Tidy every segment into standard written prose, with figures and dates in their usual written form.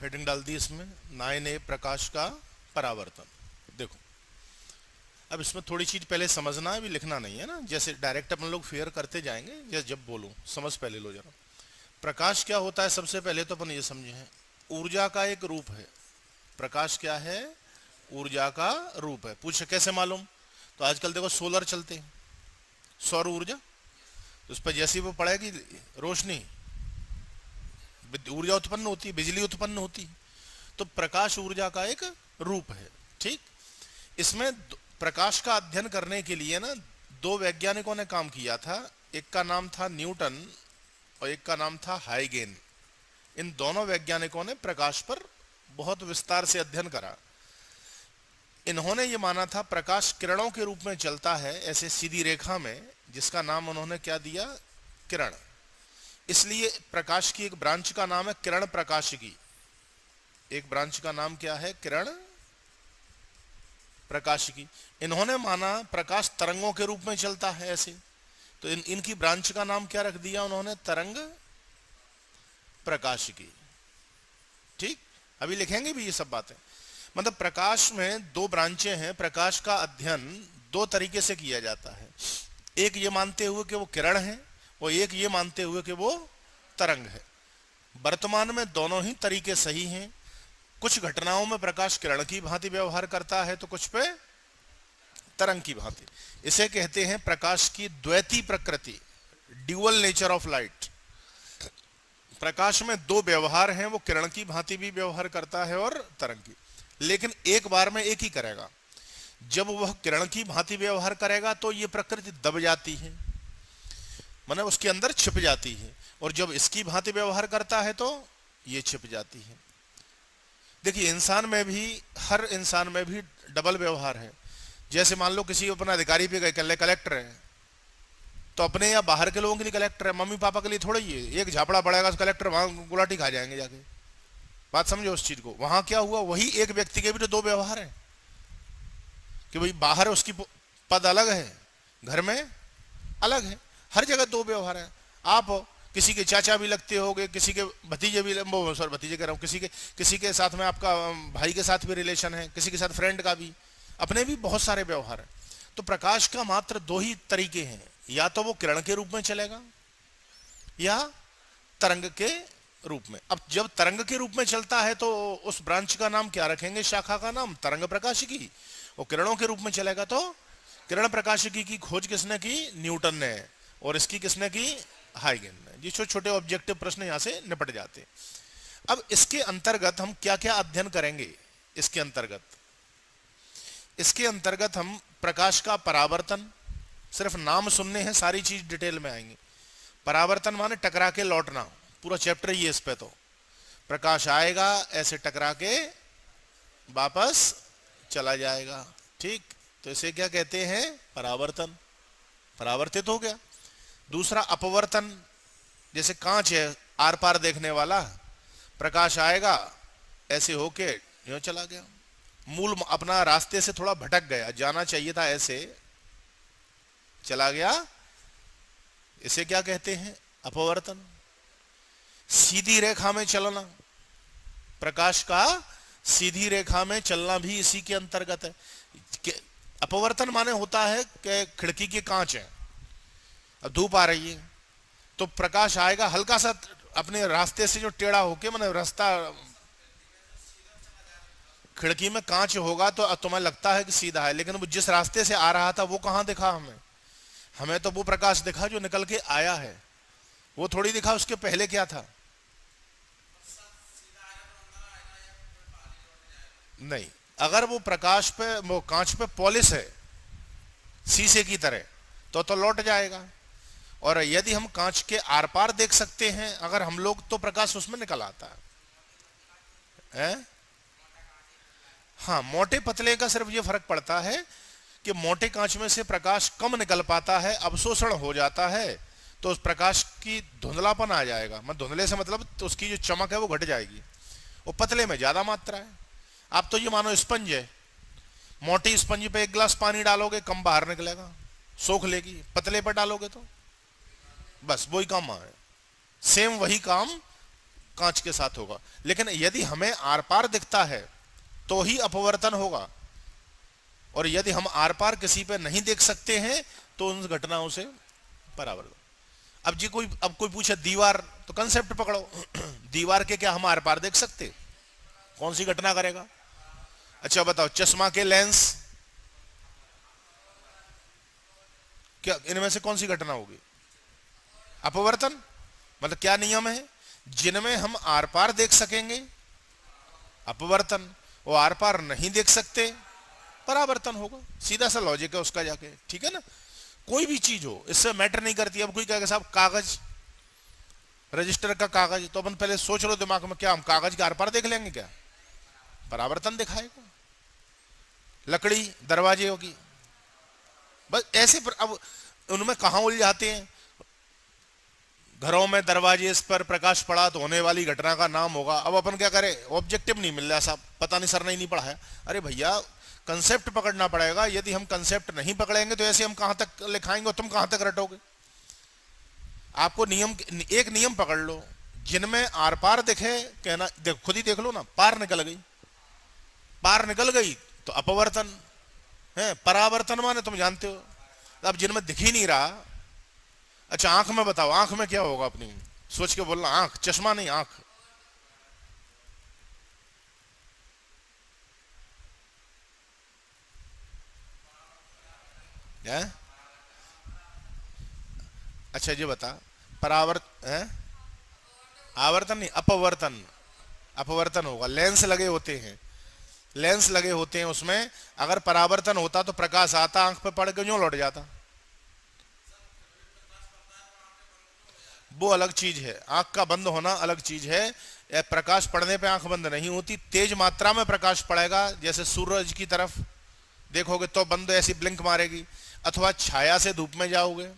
Heading डाल दी इसमें 9A प्रकाश का परावर्तन। देखो अब इसमें थोड़ी चीज पहले समझना है, अभी लिखना नहीं है ना, जैसे डायरेक्ट अपन लोग फेयर करते जाएंगे, या जब बोलूं समझ पहले लो जरा। प्रकाश क्या होता है सबसे पहले तो अपन ये समझे हैं, ऊर्जा का एक रूप है। प्रकाश क्या है? ऊर्जा का रूप है। पूछे कैसे मालूम? तो आजकल देखो सोलर चलते हैं, सौर ऊर्जा, तो उस पर जैसी वो पड़ेगी रोशनी, ऊर्जा उत्पन्न होती है, बिजली उत्पन्न होती है। तो प्रकाश ऊर्जा का एक रूप है। ठीक, इसमें प्रकाश का अध्ययन करने के लिए ना दो वैज्ञानिकों ने काम किया था। एक का नाम था न्यूटन और एक का नाम था हाइगेन। इन दोनों वैज्ञानिकों ने प्रकाश पर बहुत विस्तार से अध्ययन करा। इन्होंने ये माना था प्रकाश किरणों के रूप में चलता है ऐसे सीधी रेखा में, जिसका नाम उन्होंने क्या दिया? किरण। इसलिए प्रकाश की एक ब्रांच का नाम है किरण प्रकाशिकी। एक ब्रांच का नाम क्या है? किरण प्रकाशिकी। इन्होंने माना प्रकाश तरंगों के रूप में चलता है ऐसे, तो इनकी ब्रांच का नाम क्या रख दिया उन्होंने? तरंग प्रकाशिकी। ठीक, अभी लिखेंगे भी ये सब बातें। मतलब प्रकाश में दो ब्रांचें हैं। प्रकाश का अध्ययन दो तरीके से किया जाता है, एक ये मानते हुए कि वो किरण है और एक ये मानते हुए कि वो तरंग है। वर्तमान में दोनों ही तरीके सही हैं। कुछ घटनाओं में प्रकाश किरण की भांति व्यवहार करता है तो कुछ पे तरंग की भांति। इसे कहते हैं प्रकाश की द्वैती प्रकृति, ड्यूअल नेचर ऑफ लाइट। प्रकाश में दो व्यवहार हैं, वो किरण की भांति भी व्यवहार करता है और तरंग की, लेकिन एक बार में एक ही करेगा। जब वह किरण की भांति व्यवहार करेगा तो ये प्रकृति दब जाती है, माने उसके अंदर छिप जाती है, और जब इसकी भांति व्यवहार करता है तो ये छिप जाती है। देखिए इंसान में भी, हर इंसान में भी डबल व्यवहार है। जैसे मान लो किसी अपना अधिकारी पे गए, कलेक्टर है, तो अपने या बाहर के लोगों के लिए कलेक्टर है, मम्मी पापा के लिए थोड़ा ही है। एक झापड़ा पड़ेगा तो कलेक्टर वहां गुलाटी खा जाएंगे जाके। बात समझो उस चीज को। वहां क्या हुआ, वही एक व्यक्ति के भी तो दो व्यवहार है कि भाई बाहर उसकी पद अलग है, घर में अलग है, हर जगह दो व्यवहार है। आप किसी के चाचा भी लगते होगे, किसी के भतीजे भी, सॉरी भतीजे कह रहा हूँ, किसी के साथ में आपका भाई के साथ भी रिलेशन है, किसी के साथ फ्रेंड का भी, अपने भी बहुत सारे व्यवहार है। तो प्रकाश का मात्र दो ही तरीके हैं, या तो वो किरण के रूप में चलेगा या तरंग के रूप में। अब जब तरंग के रूप में चलता है तो उस ब्रांच का नाम क्या रखेंगे? शाखा का नाम तरंग प्रकाशिकी। और किरणों के रूप में चलेगा तो किरण प्रकाशिकी की खोज किसने की? न्यूटन ने। और इसकी किसने की? हाइगेन ने। ये छोटे छोटे ऑब्जेक्टिव प्रश्न यहां से निपट जाते हैं। अब इसके अंतर्गत हम क्या क्या अध्ययन करेंगे? इसके अंतर्गत हम प्रकाश का परावर्तन, सिर्फ नाम सुनने हैं, सारी चीज डिटेल में आएंगी। परावर्तन माने टकरा के लौटना, पूरा चैप्टर ही है इस पे। तो प्रकाश आएगा ऐसे टकरा के वापस चला जाएगा। ठीक, तो इसे क्या कहते हैं? परावर्तन। परावर्तित हो गया। दूसरा अपवर्तन, जैसे कांच है आर पार देखने वाला, प्रकाश आएगा ऐसे होके यूं चला गया, मूल अपना रास्ते से थोड़ा भटक गया, जाना चाहिए था ऐसे चला गया, इसे क्या कहते हैं? अपवर्तन। सीधी रेखा में चलना, प्रकाश का सीधी रेखा में चलना भी इसी के अंतर्गत है। अपवर्तन माने होता है कि खिड़की के कांच है, अब धूप आ रही है तो प्रकाश आएगा हल्का सा अपने रास्ते से जो टेढ़ा होके, माने रास्ता, खिड़की में कांच होगा तो तुम्हें लगता है कि सीधा है, लेकिन वो जिस रास्ते से आ रहा था वो कहां दिखा हमें तो वो प्रकाश दिखा जो निकल के आया है, वो थोड़ी दिखा उसके पहले क्या था। नहीं, अगर वो प्रकाश पे, वो कांच पे पॉलिश है शीशे की तरह तो लौट जाएगा। और यदि हम कांच के आर पार देख सकते हैं अगर हम लोग, तो प्रकाश उसमें निकल आता है। हाँ, मोटे पतले का सिर्फ ये फर्क पड़ता है कि मोटे कांच में से प्रकाश कम निकल पाता है, अवशोषण हो जाता है, तो उस प्रकाश की धुंधलापन आ जाएगा। मतलब धुंधले से मतलब तो उसकी जो चमक है वो घट जाएगी, और पतले में ज्यादा मात्रा है। आप तो ये मानो स्पंज है, मोटी स्पंज पे एक गिलास पानी डालोगे कम बाहर निकलेगा, सोख लेगी। पतले पर डालोगे तो बस वही काम है। सेम वही काम कांच के साथ होगा। लेकिन यदि हमें आर पार दिखता है तो ही अपवर्तन होगा, और यदि हम आर पार किसी पे नहीं देख सकते हैं तो उन घटनाओं से परावर्तन। अब कोई पूछे दीवार, तो कंसेप्ट पकड़ो। दीवार के क्या हम आर पार देख सकते? कौन सी घटना करेगा? अच्छा बताओ, चश्मा के लेंस, क्या इनमें से कौन सी घटना होगी? अपवर्तन। मतलब क्या नियम है? जिनमें हम आर पार देख सकेंगे अपवर्तन, वो आर पार नहीं देख सकते परावर्तन होगा। सीधा सा लॉजिक है उसका जाके, ठीक है ना। कोई भी चीज हो, इससे मैटर नहीं करती। अब कोई कहेगा साहब कागज, रजिस्टर का कागज, तो अपन पहले सोच लो दिमाग में, क्या हम कागज के आर पार देख लेंगे? क्या परावर्तन दिखाएगा? लकड़ी, दरवाजे होगी, बस ऐसे अब उनमें कहां उलझाते हैं? घरों में दरवाजे पर प्रकाश पड़ा तो होने वाली घटना का नाम होगा। अब अपन क्या करें? ऑब्जेक्टिव नहीं मिल रहा साहब, पता नहीं सर ने नहीं पढ़ाया। अरे भैया कंसेप्ट पकड़ना पड़ेगा। यदि हम कंसेप्ट नहीं पकड़ेंगे तो ऐसे हम कहां तक लिखाएंगे और तुम कहां तक रटोगे? आपको एक नियम पकड़ लो, जिनमें आर पार दिखे, कहना देख, खुद ही देख लो ना, पार निकल गई, पार निकल गई तो अपवर्तन है। परावर्तन माने तुम जानते हो। अब जिनमें दिख ही नहीं रहा, अच्छा आंख में बताओ, आंख में क्या होगा? अपनी सोच के बोलना, आंख, चश्मा नहीं, आंख। है? अच्छा ये बता, है? आवर्तन नहीं, अपवर्तन। अपवर्तन होगा। लेंस लगे होते हैं, लेंस लगे होते हैं, उसमें अगर परावर्तन होता तो प्रकाश आता, आंख पे पड़ के यूं लौट जाता। वो अलग चीज है, आंख का बंद होना अलग चीज है। प्रकाश पड़ने पे आंख बंद नहीं होती। तेज मात्रा में प्रकाश पड़ेगा, जैसे सूरज की तरफ देखोगे तो बंद ऐसी ब्लिंक मारेगी, अथवा छाया से धूप में जाओगे,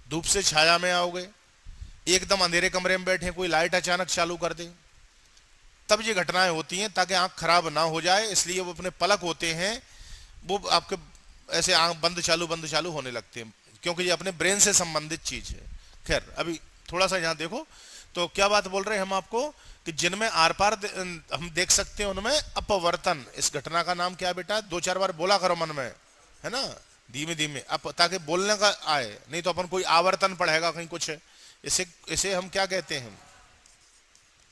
धूप से छाया में आओगे, एकदम अंधेरे कमरे में बैठे कोई लाइट अचानक चालू कर दे, तब ये घटनाएं होती हैं, ताकि आंख खराब ना हो जाए। इसलिए वो अपने पलक होते हैं, वो आपके ऐसे आंख बंद चालू होने लगते हैं, क्योंकि ये अपने ब्रेन से संबंधित चीज है। खैर अभी थोड़ा सा यहाँ देखो, तो क्या बात बोल रहे हैं हम आपको, कि जिनमें आर पार हम देख सकते हैं उनमें अपवर्तन। इस घटना का नाम क्या है बेटा? 2-4 बार बोला करो मन में, है ना, धीमे धीमे, अब ताकि बोलने का आए। नहीं तो अपन कोई आवर्तन पढ़ेगा कहीं कुछ है। इसे हम क्या कहते हैं?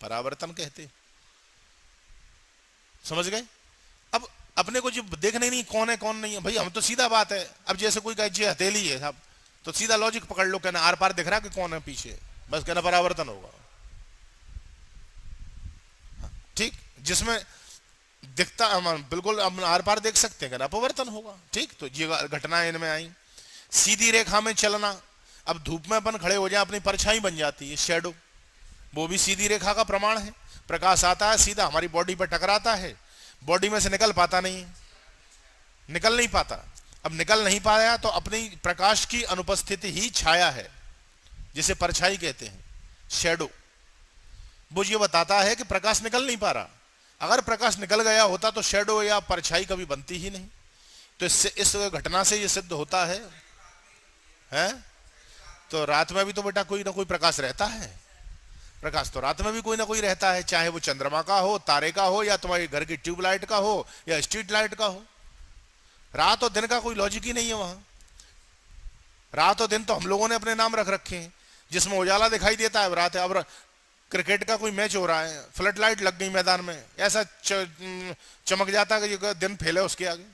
परावर्तन कहते हैं। समझ गए? अब अपने को जो देखने नहीं कौन है कौन नहीं है, भाई हम तो सीधा बात है। अब जैसे कोई कहे हथेली है साहब, तो सीधा लॉजिक पकड़ लो, कहना आर पार दिख रहा कि कौन है पीछे, बस कहना परावर्तन होगा। ठीक, जिसमें दिखता बिल्कुल हम आर पार देख सकते हैं, कहना अपवर्तन होगा। ठीक, तो ये घटनाएं इनमें आई। सीधी रेखा में चलना, अब धूप में अपन खड़े हो जाए, अपनी परछाई बन जाती है, शेडो, वो भी सीधी रेखा का प्रमाण है। प्रकाश आता है सीधा हमारी बॉडी पर टकराता है, बॉडी में से निकल पाता नहीं, निकल नहीं पाता। अब निकल नहीं पाया तो अपनी प्रकाश की अनुपस्थिति ही छाया है, जिसे परछाई कहते हैं, शेडो। वो ये बताता है कि प्रकाश निकल नहीं पा रहा। अगर प्रकाश निकल गया होता तो शेडो या परछाई कभी बनती ही नहीं। तो इस घटना से ये सिद्ध होता है, तो रात में भी तो बेटा कोई ना कोई प्रकाश रहता है। प्रकाश तो रात में भी कोई ना कोई रहता है, चाहे वो चंद्रमा का हो, तारे का हो, या तुम्हारे घर की ट्यूबलाइट का हो, या स्ट्रीट लाइट का हो। रात और दिन का कोई लॉजिक ही नहीं है वहां। रात और दिन तो हम लोगों ने अपने नाम रख रखे हैं, जिसमें उजाला दिखाई देता है रात है। अब क्रिकेट का कोई मैच हो रहा है, फ्लड लाइट लग गई मैदान में, ऐसा चमक जाता है कि दिन फैले उसके आगे।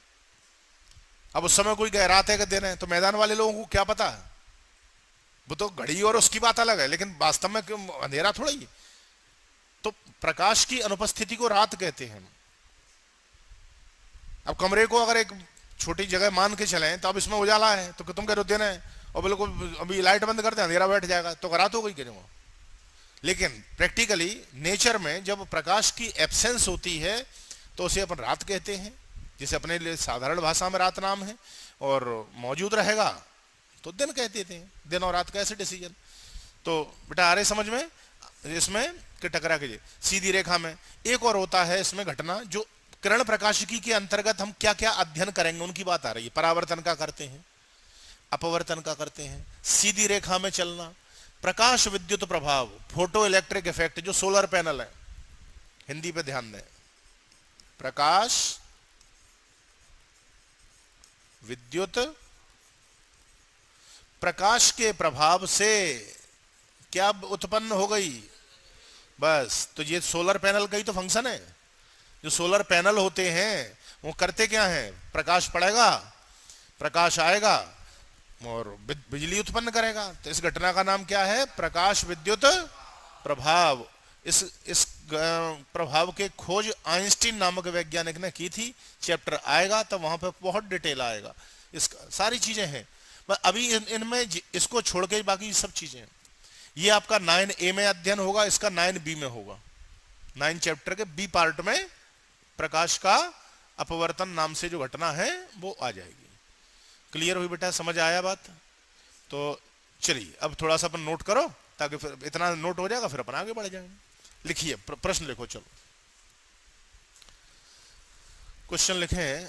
अब उस समय कोई कह रात है कि दिन है, तो मैदान वाले लोगों को क्या पता है? वो तो घड़ी और उसकी बात अलग है, लेकिन वास्तव में अंधेरा थोड़ा ही। तो प्रकाश की अनुपस्थिति को रात कहते हैं। अब कमरे को अगर एक छोटी जगह मान के चलें, तो अब इसमें उजाला है तो तुम कह रहे हो दिन है, और बिल्कुल अभी लाइट बंद करते अंधेरा बैठ जाएगा, तो रात हो गई करेंगे। लेकिन प्रैक्टिकली नेचर में जब प्रकाश की एब्सेंस होती है तो उसे अपन रात कहते हैं, जिसे अपने लिए साधारण भाषा में रात नाम है, और मौजूद रहेगा तो दिन कहते थे। दिन और रात का ऐसे डिसीजन। तो बेटा आ रहे समझ में? इसमें कि टकरा कीजिए सीधी रेखा में। एक और होता है इसमें घटना, जो किरण प्रकाशिकी के अंतर्गत हम क्या क्या अध्ययन करेंगे उनकी बात आ रही है। परावर्तन का करते हैं, अपवर्तन का करते हैं, सीधी रेखा में चलना, प्रकाश विद्युत प्रभाव, फोटो इलेक्ट्रिक इफेक्ट, जो सोलर पैनल है, हिंदी पे ध्यान दें, प्रकाश विद्युत प्रकाश के प्रभाव से क्या उत्पन्न हो गई, बस। तो ये सोलर पैनल का ही तो फंक्शन है। जो सोलर पैनल होते हैं वो करते क्या हैं, प्रकाश पड़ेगा, प्रकाश आएगा और बिजली उत्पन्न करेगा। तो इस घटना का नाम क्या है, प्रकाश विद्युत प्रभाव। इस प्रभाव के खोज आइंस्टीन नामक वैज्ञानिक ने की थी। चैप्टर आएगा तब वहां पे बहुत डिटेल आएगा, इसका सारी चीजें हैं। अभी इनमें इसको छोड़ के बाकी सब चीजें, ये आपका 9A में अध्ययन होगा, इसका 9B में होगा। 9 चैप्टर के B पार्ट में प्रकाश का अपवर्तन नाम से जो घटना है वो आ जाएगी। क्लियर हुई बेटा, समझ आया बात? तो चलिए अब थोड़ा सा अपन नोट करो, ताकि फिर इतना नोट हो जाएगा, फिर अपन आगे बढ़ जाएंगे। लिखिए, प्रश्न लिखो। चलो क्वेश्चन लिखें,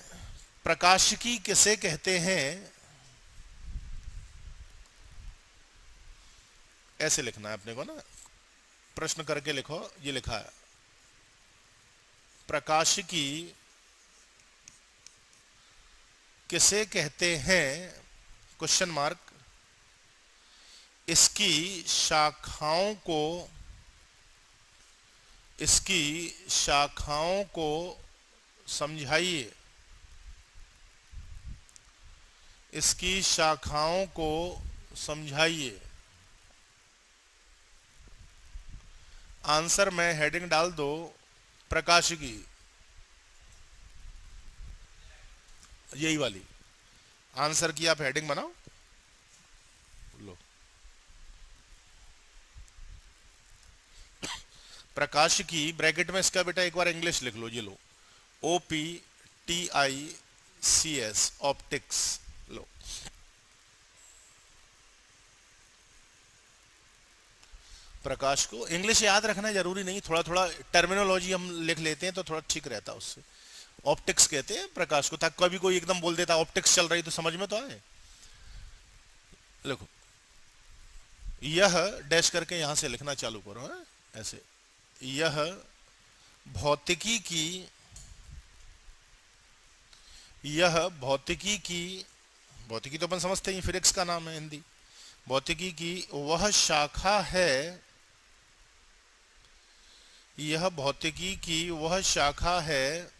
प्रकाशिकी किसे कहते हैं? ऐसे लिखना है अपने को ना, प्रश्न करके लिखो। ये लिखा है, प्रकाशिकी किसे कहते हैं, क्वेश्चन मार्क, इसकी शाखाओं को समझाइए, इसकी शाखाओं को समझाइए। आंसर में हेडिंग डाल दो, प्रकाशिकी, यही वाली आंसर की आप हेडिंग बनाओ। लो, प्रकाशिकी ब्रैकेट में इसका बेटा एक बार इंग्लिश लिख लो, ये लो, OPTICS, ऑप्टिक्स। लो, प्रकाश को इंग्लिश याद रखना जरूरी नहीं, थोड़ा थोड़ा टर्मिनोलॉजी हम लिख लेते हैं तो थोड़ा ठीक रहता है उससे। ऑप्टिक्स कहते हैं प्रकाश को, ताकि कभी कोई एकदम बोल देता ऑप्टिक्स चल रही तो समझ में तो आए। देखो, यह डैश करके यहां से लिखना चालू करो, है? ऐसे, यह भौतिकी भौतिकी तो अपन समझते हैं, फिजिक्स का नाम है हिंदी। भौतिकी की वह शाखा है, यह भौतिकी की वह शाखा है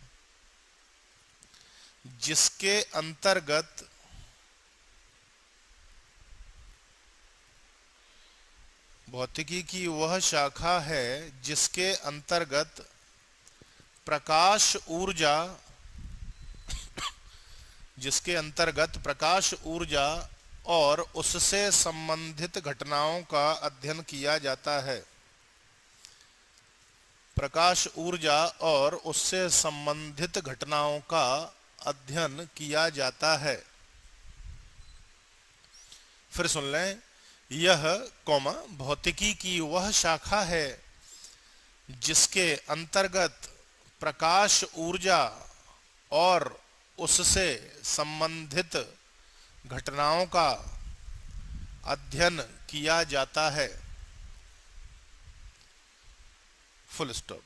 जिसके अंतर्गत भौतिकी की वह शाखा है जिसके अंतर्गत प्रकाश ऊर्जा और उससे संबंधित घटनाओं का अध्ययन किया जाता है। प्रकाश ऊर्जा और उससे संबंधित घटनाओं का अध्ययन किया जाता है। फिर सुन लें, यह भौतिकी की वह शाखा है जिसके अंतर्गत प्रकाश ऊर्जा और उससे संबंधित घटनाओं का अध्ययन किया जाता है। Full stop.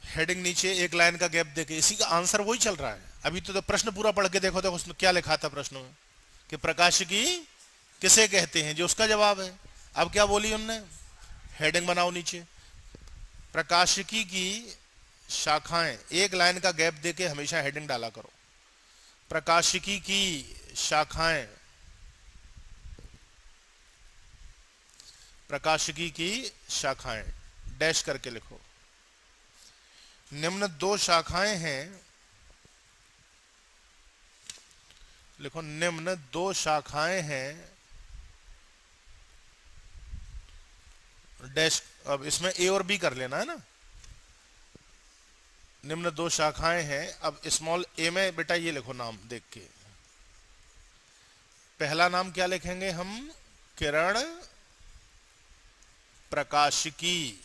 हेडिंग नीचे एक लाइन का गैप देके, इसी का आंसर वही चल रहा है। अभी तो प्रश्न पूरा पढ़ के देखो, उसमें क्या लिखा था प्रश्न में, कि प्रकाशिकी किसे कहते हैं, जो उसका जवाब है। अब क्या बोली उनने, हेडिंग बनाओ नीचे, प्रकाशिकी की शाखाएं, एक लाइन का गैप देके हमेशा हेडिंग डाला करो। प्रकाशिकी की शाखाएं, प्रकाशिकी की शाखाएं, डैश करके लिखो। निम्न 2 शाखाएं हैं, लिखो, निम्न 2 शाखाएं हैं, डैश। अब इसमें ए और बी कर लेना है ना। निम्न 2 शाखाएं हैं। अब स्मॉल ए में बेटा ये लिखो नाम देख के। पहला नाम क्या लिखेंगे हम, किरण प्रकाशिकी।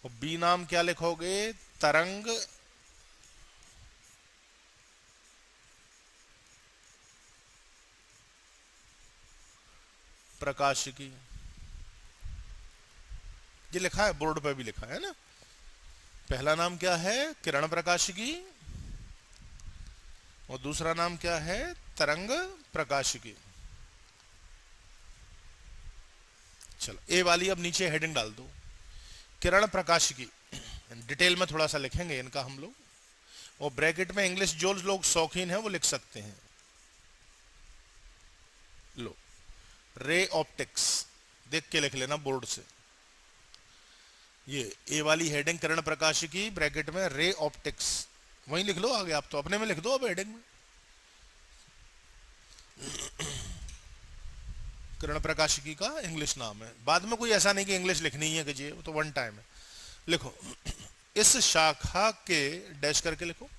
और बी नाम क्या लिखोगे, तरंग प्रकाशिकी। ये लिखा है, बोर्ड पे भी लिखा है ना। पहला नाम क्या है? किरण प्रकाशिकी, और दूसरा नाम क्या है? तरंग प्रकाशिकी। चलो ए वाली अब नीचे हेडिंग डाल दो, किरण प्रकाशिकी। डिटेल में थोड़ा सा लिखेंगे इनका हम लोग, और ब्रैकेट में इंग्लिश जो लोग शौकीन हैं वो लिख सकते हैं। लो, रे ऑप्टिक्स देख के लिख लेना बोर्ड से। ये ए वाली हेडिंग किरण प्रकाशिकी, ब्रैकेट में रे ऑप्टिक्स, वहीं लिख लो आगे। आप तो अपने में लिख दो अब हेडिंग में। किरण प्रकाशिकी का इंग्लिश नाम है। बाद में कोई ऐसा नहीं कि इंग्लिश लिखनी ही है कि जी, वो तो वन टाइम है। लिखो, इस शाखा के, डैश करके लिखो,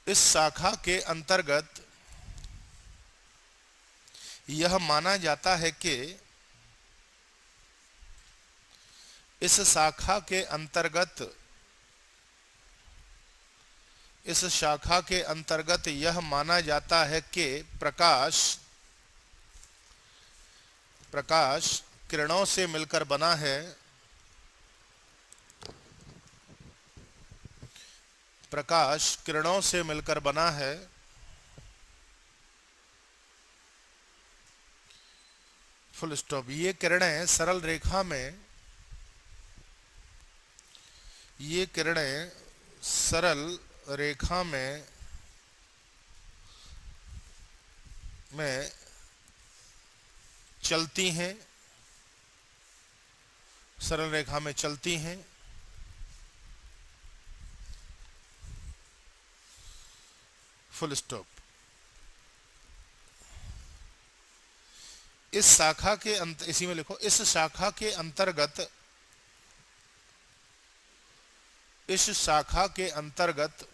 इस शाखा के अंतर्गत यह माना जाता है कि, इस शाखा के अंतर्गत, इस शाखा के अंतर्गत यह माना जाता है कि प्रकाश, प्रकाश किरणों से मिलकर बना है, प्रकाश किरणों से मिलकर बना है, फुल स्टॉप। ये किरणें सरल रेखा में, ये किरणें सरल रेखा में चलती हैं, सरल रेखा में चलती हैं, फुल स्टॉप। इस शाखा के इसी में लिखो, इस शाखा के अंतर्गत, इस शाखा के अंतर्गत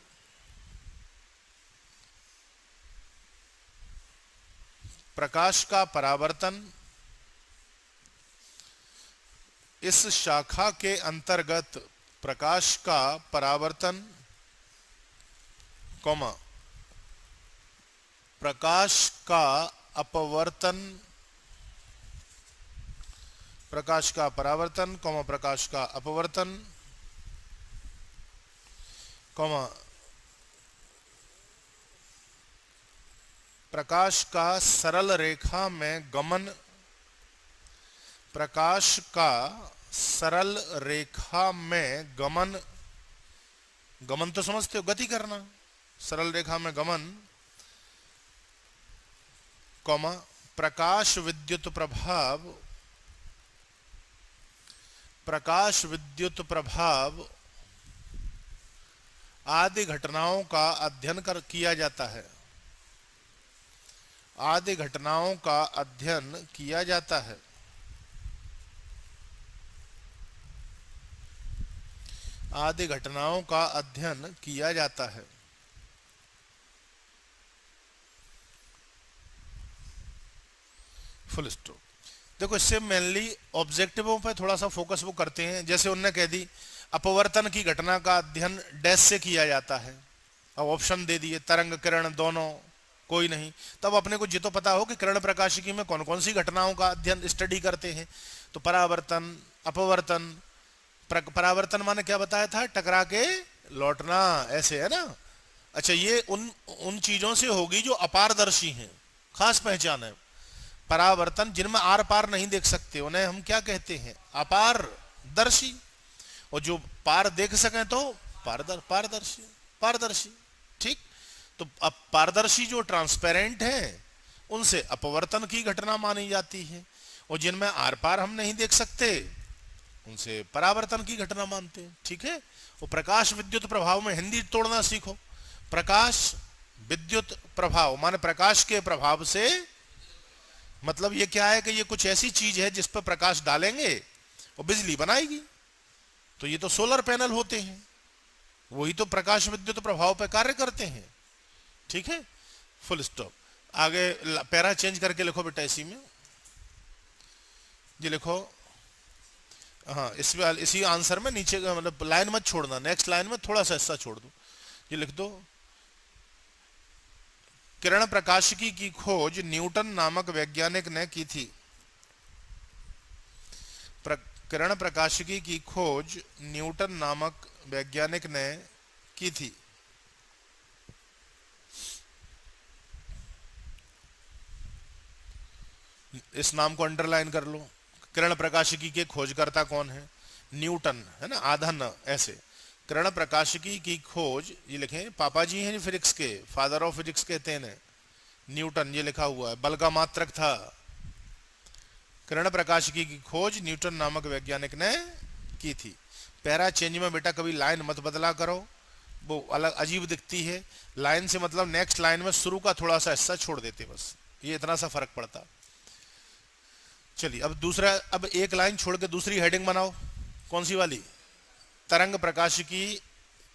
प्रकाश का परावर्तन, इस शाखा के अंतर्गत प्रकाश का परावर्तन, कॉमा प्रकाश का अपवर्तन, प्रकाश का परावर्तन, कॉमा प्रकाश का अपवर्तन, कॉमा प्रकाश का सरल रेखा में गमन, प्रकाश का सरल रेखा में गमन, गमन तो समझते हो, गति करना, सरल रेखा में गमन, कॉमा प्रकाश विद्युत प्रभाव, प्रकाश विद्युत प्रभाव आदि घटनाओं का अध्ययन किया जाता है, आदि घटनाओं का अध्ययन किया जाता है, आदि घटनाओं का अध्ययन किया जाता है। Full stop. देखो, इससे मेनली ऑब्जेक्टिवों पे थोड़ा सा फोकस वो करते हैं। जैसे उन्होंने कह दी अपवर्तन की घटना का अध्ययन डैश से किया जाता है, अब ऑप्शन दे दिए तरंग किरण दोनों, कोई नहीं। तब अपने को ये तो पता हो कि किरण प्रकाशिकी में कौन कौन सी घटनाओं का अध्ययन स्टडी करते हैं। तो परावर्तन, अपवर्तन, परावर्तन माने क्या बताया था? टकरा के लौटना, ऐसे है ना। अच्छा, ये उन चीजों से होगी जो अपारदर्शी हैं, खास पहचान है। परावर्तन जिनमें आर पार नहीं देख सकते उन्हें हम क्या कहते हैं? अपारदर्शी। और जो पार देख सकें तो पारदर्शी, पारदर्शी। ठीक, तो अब पारदर्शी जो ट्रांसपेरेंट है उनसे अपवर्तन की घटना मानी जाती है, और जिनमें आर पार हम नहीं देख सकते उनसे परावर्तन की घटना मानते हैं। ठीक है, वो प्रकाश विद्युत प्रभाव में हिंदी तोड़ना सीखो। प्रकाश विद्युत प्रभाव माने प्रकाश के प्रभाव से, मतलब ये क्या है कि ये कुछ ऐसी चीज है जिस पर प्रकाश डालेंगे और बिजली बनाएगी। तो ये तो सोलर पैनल होते हैं, वही तो प्रकाश विद्युत प्रभाव पर कार्य करते हैं। ठीक है, फुल स्टॉप। आगे पैरा चेंज करके लिखो बेटा इसी में, ये लिखो। हाँ, इसी आंसर में नीचे का मतलब लाइन मत छोड़ना, नेक्स्ट लाइन में थोड़ा सा हिस्सा छोड़ दो। ये लिख दो, किरण प्रकाशिकी की खोज न्यूटन नामक वैज्ञानिक ने की थी। किरण प्रकाशिकी की खोज न्यूटन नामक वैज्ञानिक ने की थी। इस नाम को अंडरलाइन कर लो। किरण प्रकाशिकी के खोजकर्ता कौन है? न्यूटन, है ना, आधा न ऐसे। किरण प्रकाशिकी की खोज, ये लिखें, पापा जी हैं फिजिक्स के, फादर ऑफ फिजिक्स कहते हैं न्यूटन, ये लिखा हुआ है, बल का मात्रक था। किरण प्रकाशिकी की खोज न्यूटन नामक वैज्ञानिक ने की थी। पैरा चेंज में बेटा कभी लाइन मत बदला करो, वो अलग अजीब दिखती है। लाइन से मतलब नेक्स्ट लाइन में शुरू का थोड़ा सा हिस्सा छोड़ देते, बस ये इतना सा फर्क पड़ता। चलिए अब दूसरा, अब एक लाइन छोड़ के दूसरी हेडिंग बनाओ। कौन सी वाली? तरंग प्रकाशिकी।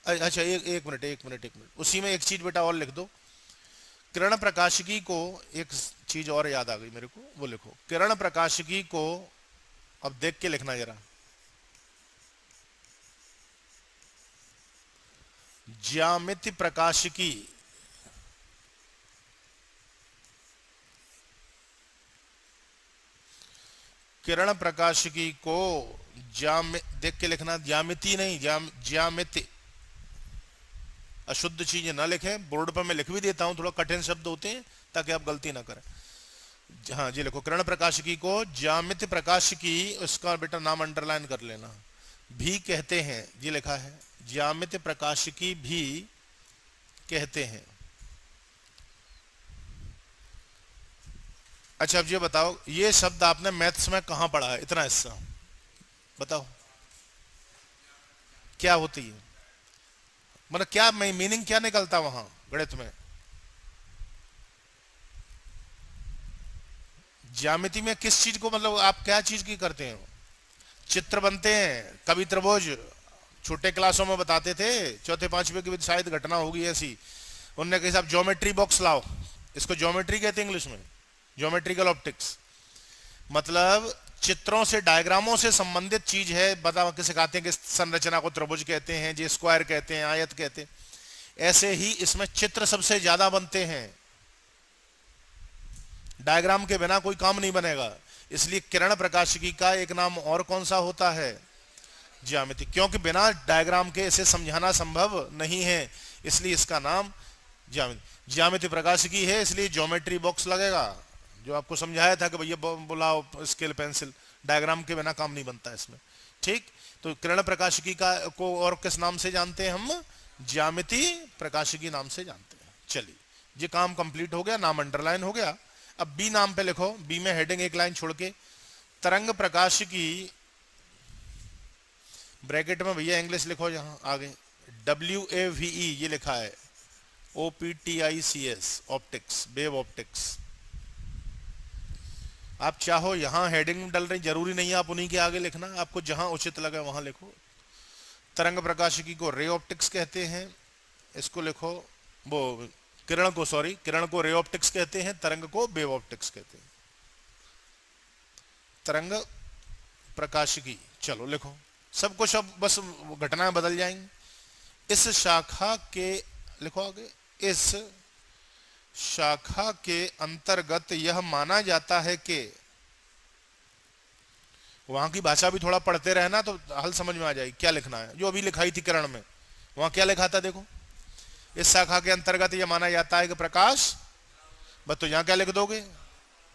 अच्छा एक मिनट, उसी में एक चीज बेटा और लिख दो। किरण प्रकाशिकी को, एक चीज और याद आ गई मेरे को, वो लिखो। किरण प्रकाशिकी को अब देख के लिखना जरा। ज्यामिति प्रकाशिकी, किरण प्रकाशिकी को देख के लिखना, ज्यामिति नहीं, ज्यामिति। अशुद्ध चीजें ना लिखें, बोर्ड पर मैं लिख भी देता हूं, थोड़ा कठिन शब्द होते हैं ताकि आप गलती ना करें। हाँ जी लिखो, किरण प्रकाशिकी को ज्यामिति प्रकाशिकी, उसका बेटा नाम अंडरलाइन कर लेना, भी कहते हैं, ये लिखा है, ज्यामिति प्रकाशिकी भी कहते हैं। अच्छा अब ये बताओ, ये शब्द आपने मैथ्स में कहां पढ़ा है? इतना हिस्सा बताओ क्या होती है, मतलब क्या मीनिंग क्या निकलता वहां गणित में? ज्यामिति में किस चीज को, मतलब आप क्या चीज की करते हैं? चित्र बनते हैं, कभी त्रिभुज छोटे क्लासों में बताते थे, चौथे पांचवे की शायद घटना होगी ऐसी, उनने कहा साहब ज्योमेट्री बॉक्स लाओ, इसको ज्योमेट्री कहते हैं इंग्लिश में, ज्योमेट्रिकल ऑप्टिक्स। मतलब चित्रों से, डायग्रामों से संबंधित चीज है, बता के सिखाते हैं कि संरचना को त्रिभुज कहते हैं, जी स्क्वायर कहते हैं, आयत कहते हैं। ऐसे ही इसमें चित्र सबसे ज्यादा बनते हैं, डायग्राम के बिना कोई काम नहीं बनेगा। इसलिए किरण प्रकाशिकी का एक नाम और कौन सा होता है? ज्यामिति, क्योंकि बिना डायग्राम के इसे समझाना संभव नहीं है, इसलिए इसका नाम ज्यामिति। ज्यामिति प्रकाशिकी है, इसलिए ज्योमेट्री बॉक्स लगेगा, जो आपको समझाया था कि भैया बुलाओ स्केल पेंसिल, डायग्राम के बिना काम नहीं बनता इसमें। ठीक, तो किरण प्रकाशिकी का को और किस नाम से जानते हैं हम? ज्यामिति प्रकाशिकी नाम से जानते हैं। चलिए ये काम कंप्लीट हो गया, नाम अंडरलाइन हो गया। अब बी नाम पे लिखो, बी में हेडिंग एक लाइन छोड़ के, तरंग प्रकाशिकी, ब्रैकेट में भैया इंग्लिश लिखो जहां आगे, WAVE ये लिखा है, OPTICS, ऑप्टिक्स, वेव ऑप्टिक्स। आप चाहो यहां हेडिंग डल रही, जरूरी नहीं है आप उन्हीं के आगे लिखना, आपको जहां उचित लगे वहां लिखो। तरंग प्रकाशिकी को रे ऑप्टिक्स कहते हैं, इसको लिखो, वो किरण को, सॉरी, किरण को रे ऑप्टिक्स कहते हैं, तरंग को वेव ऑप्टिक्स कहते हैं। तरंग प्रकाशिकी, चलो लिखो सब कुछ, अब बस घटनाएं बदल जाएंगी। इस शाखा के, लिखो आगे, इस शाखा के अंतर्गत यह माना जाता है कि, वहां की भाषा भी थोड़ा पढ़ते रहना तो हल समझ में आ जाएगी क्या लिखना है। जो अभी लिखाई थी किरण में, वहां क्या लिखा था देखो, इस शाखा के अंतर्गत यह माना जाता है कि प्रकाश, बस तो यहां क्या लिख दोगे,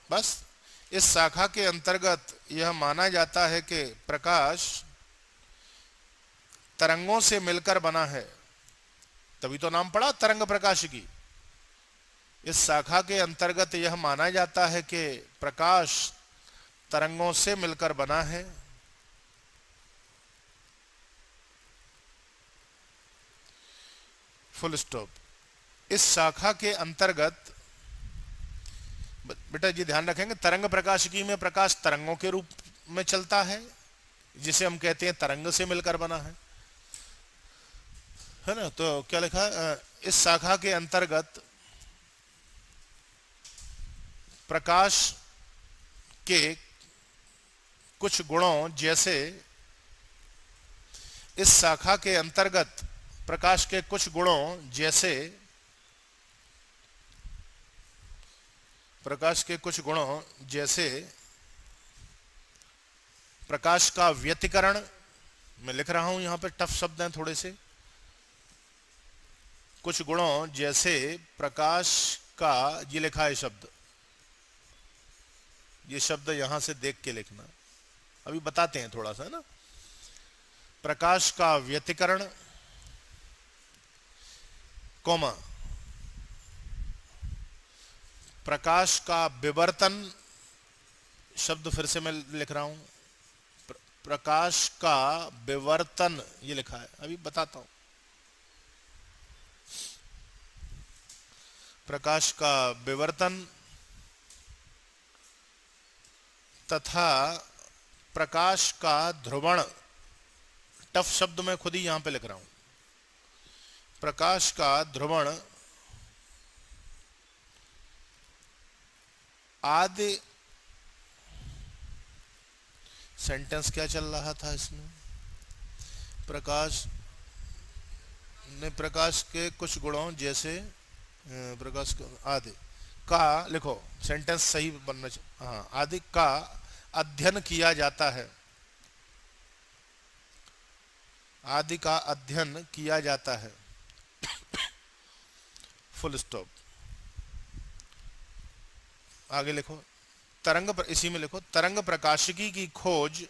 बस इस शाखा के अंतर्गत यह माना जाता है कि प्रकाश तरंगों से मिलकर बना है, तभी तो नाम पड़ा तरंग प्रकाशिकी। इस शाखा के अंतर्गत यह माना जाता है कि प्रकाश तरंगों से मिलकर बना है। Full stop. इस शाखा के अंतर्गत, बेटा जी ध्यान रखेंगे, तरंग प्रकाशिकी में प्रकाश तरंगों के रूप में चलता है, जिसे हम कहते हैं तरंग से मिलकर बना है ना। तो क्या लिखा, इस शाखा के अंतर्गत प्रकाश के कुछ गुणों जैसे, इस शाखा के अंतर्गत प्रकाश के कुछ गुणों जैसे प्रकाश के कुछ गुणों जैसे प्रकाश का व्यतिकरण, मैं लिख रहा हूं यहां पे टफ शब्द हैं थोड़े से। कुछ गुणों जैसे प्रकाश का, ये लिखा है शब्द, ये शब्द यहां से देख के लिखना, अभी बताते हैं थोड़ा सा, है ना। प्रकाश का व्यतिकरण, कोमा, प्रकाश का विवर्तन, शब्द फिर से मैं लिख रहा हूं, प्रकाश का विवर्तन, ये लिखा है, अभी बताता हूं। प्रकाश का विवर्तन तथा प्रकाश का ध्रुवण, टफ शब्द मैं खुद ही यहां पे लिख रहा हूं, प्रकाश का ध्रुवण आदि। सेंटेंस क्या चल रहा था इसमें, प्रकाश ने, प्रकाश के कुछ गुणों जैसे प्रकाश आदि का, लिखो सेंटेंस सही बनना चाहिए, हाँ, आदि का अध्ययन किया जाता है, आदि का अध्ययन किया जाता है, फुल स्टॉप। आगे लिखो इसी में लिखो, तरंग प्रकाशिकी की खोज,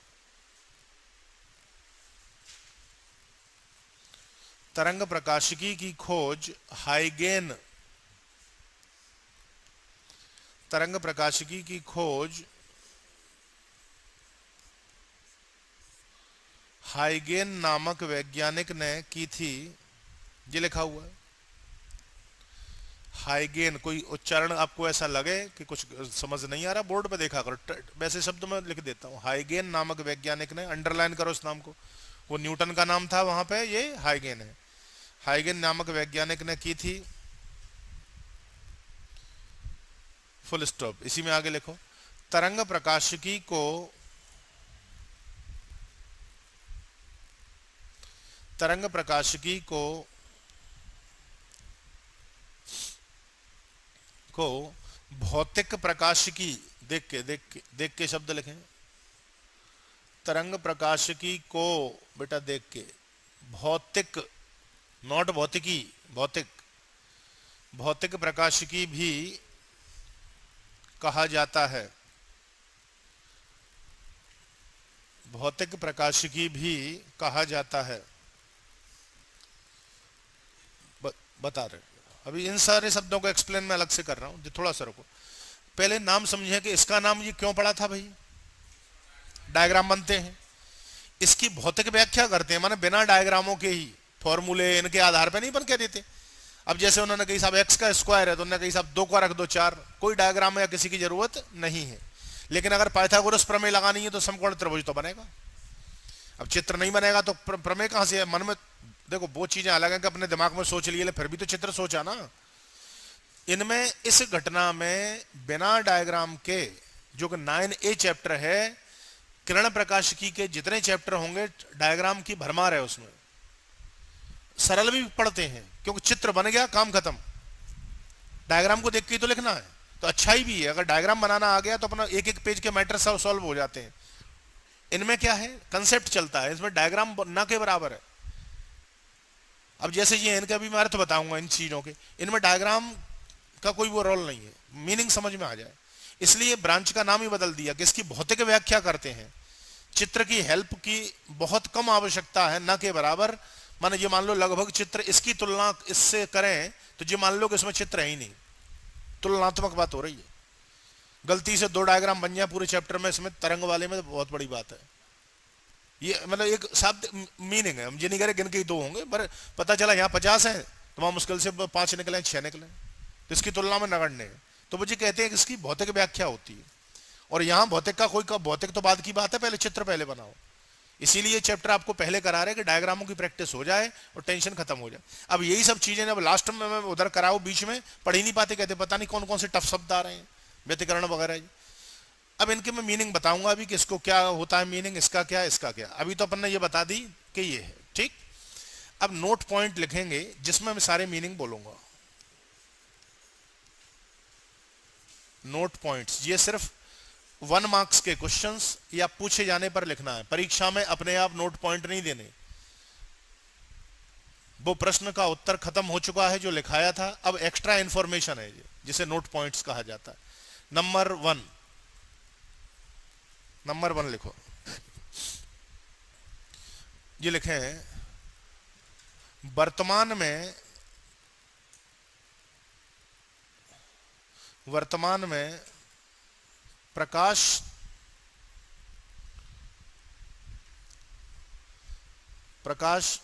तरंग प्रकाशिकी की खोज हाइगेन, तरंग प्रकाशिकी की खोज हाइगेन नामक वैज्ञानिक ने की थी, ये लिखा हुआ है। हाइगेन, कोई उच्चारण आपको ऐसा लगे कि कुछ समझ नहीं आ रहा, बोर्ड पे देखा करो, वैसे शब्द में लिख देता हूँ। हाइगेन नामक वैज्ञानिक ने, अंडरलाइन करो इस नाम को, वो न्यूटन का नाम था वहां पे, ये हाइगेन है। हाइगेन नामक वैज्ञानिक ने की थी, फुल स्टॉप। इसी में आगे लिखो, तरंग प्रकाशिकी को, तरंग प्रकाशिकी को भौतिक प्रकाशिकी, देख के शब्द लिखें, तरंग प्रकाशिकी को बेटा देख के, भौतिक, नॉट भौतिकी, भौतिक, भौतिक प्रकाशिकी भी कहा जाता है, भौतिक प्रकाशिकी भी कहा जाता है। बता रहे, अभी इन सारे शब्दों को एक्सप्लेन मैं अलग से कर रहा हूं, थोड़ा सा रुको। पहले नाम समझे कि इसका नाम ये क्यों पड़ा था भाई, डायग्राम बनते हैं, इसकी भौतिक व्याख्या करते हैं, माने बिना डायग्रामों के ही, फॉर्मूले इनके आधार पर नहीं बन के देते। अब जैसे उन्होंने कही साहब एक्स का स्क्वायर है, तो उन्होंने कही साहब 2 का रख दो 4, कोई डायग्राम या किसी की जरूरत नहीं है। लेकिन अगर पाइथागोरस प्रमेय लगानी है तो समकोण त्रिभुज तो बनेगा। अब चित्र नहीं बनेगा तो प्रमेय कहां से है, मन में देखो वो चीजें अलग है कि अपने दिमाग में सोच लिए, फिर भी तो चित्र सोचा ना। इनमें इस घटना में बिना डायग्राम के, जो कि 9A चैप्टर है, किरण प्रकाशिकी के जितने चैप्टर होंगे डायग्राम की भरमार है उसमें, सरल भी पढ़ते हैं क्योंकि चित्र बन गया, काम खत्म। डायग्राम को देख के तो लिखना है, तो अच्छा ही भी है, अगर डायग्राम बनाना आ गया तो अपना एक एक पेज के मैटर सॉल्व हो जाते हैं। इनमें क्या है, कंसेप्ट चलता है, इसमें डायग्राम ना के बराबर है। अब जैसे ये इनका भी मैं अर्थ बताऊंगा इन चीजों के, इनमें डायग्राम का कोई वो रोल नहीं है, मीनिंग समझ में आ जाए, इसलिए ब्रांच का नाम ही बदल दिया कि इसकी भौतिक व्याख्या करते हैं। चित्र की हेल्प की बहुत कम आवश्यकता है, ना के बराबर। माने ये मान लो लगभग चित्र, इसकी तुलना इससे करें तो ये मान लो कि इसमें चित्र है ही नहीं, तुलनात्मक बात हो रही है। गलती से 2 डायग्राम बन जाए पूरे चैप्टर में, इसमें तरंग वाले में तो बहुत बड़ी बात है। ये मतलब एक शब्द मीनिंग है, हम ये नहीं कह रहे गिन के ही 2 होंगे, पर पता चला यहाँ 50 है तो वहां मुश्किल से 5 निकले, 6 निकले, तो इसकी तुलना में नगण्य है। तो मुझे कहते हैं कि इसकी भौतिक व्याख्या होती है, और यहाँ भौतिक का कोई भौतिक तो बाद की बात है, पहले चित्र पहले बनाओ। इसीलिए चैप्टर आपको पहले करा रहे हैं कि डायग्रामों की प्रैक्टिस हो जाए और टेंशन खत्म हो जाए। अब यही सब चीजें जब लास्ट में मैं उधर कराऊं, बीच में पढ़ ही नहीं पाते, कहते पता नहीं कौन कौन से टफ शब्द आ रहे हैं, व्यतिकरण वगैरह। अब इनके मैं मीनिंग बताऊंगा अभी कि इसको क्या होता है मीनिंग, इसका क्या, इसका क्या। अभी तो अपन ने ये बता दी कि ये है, ठीक। अब नोट पॉइंट लिखेंगे जिसमें मैं सारे मीनिंग बोलूंगा। नोट पॉइंट्स, ये सिर्फ 1 मार्क्स के क्वेश्चंस या पूछे जाने पर लिखना है, परीक्षा में अपने आप नोट पॉइंट नहीं देने। वो प्रश्न का उत्तर खत्म हो चुका है जो लिखाया था, अब एक्स्ट्रा इंफॉर्मेशन है जिसे नोट पॉइंट्स कहा जाता है। नंबर 1 लिखो, ये लिखें वर्तमान में प्रकाश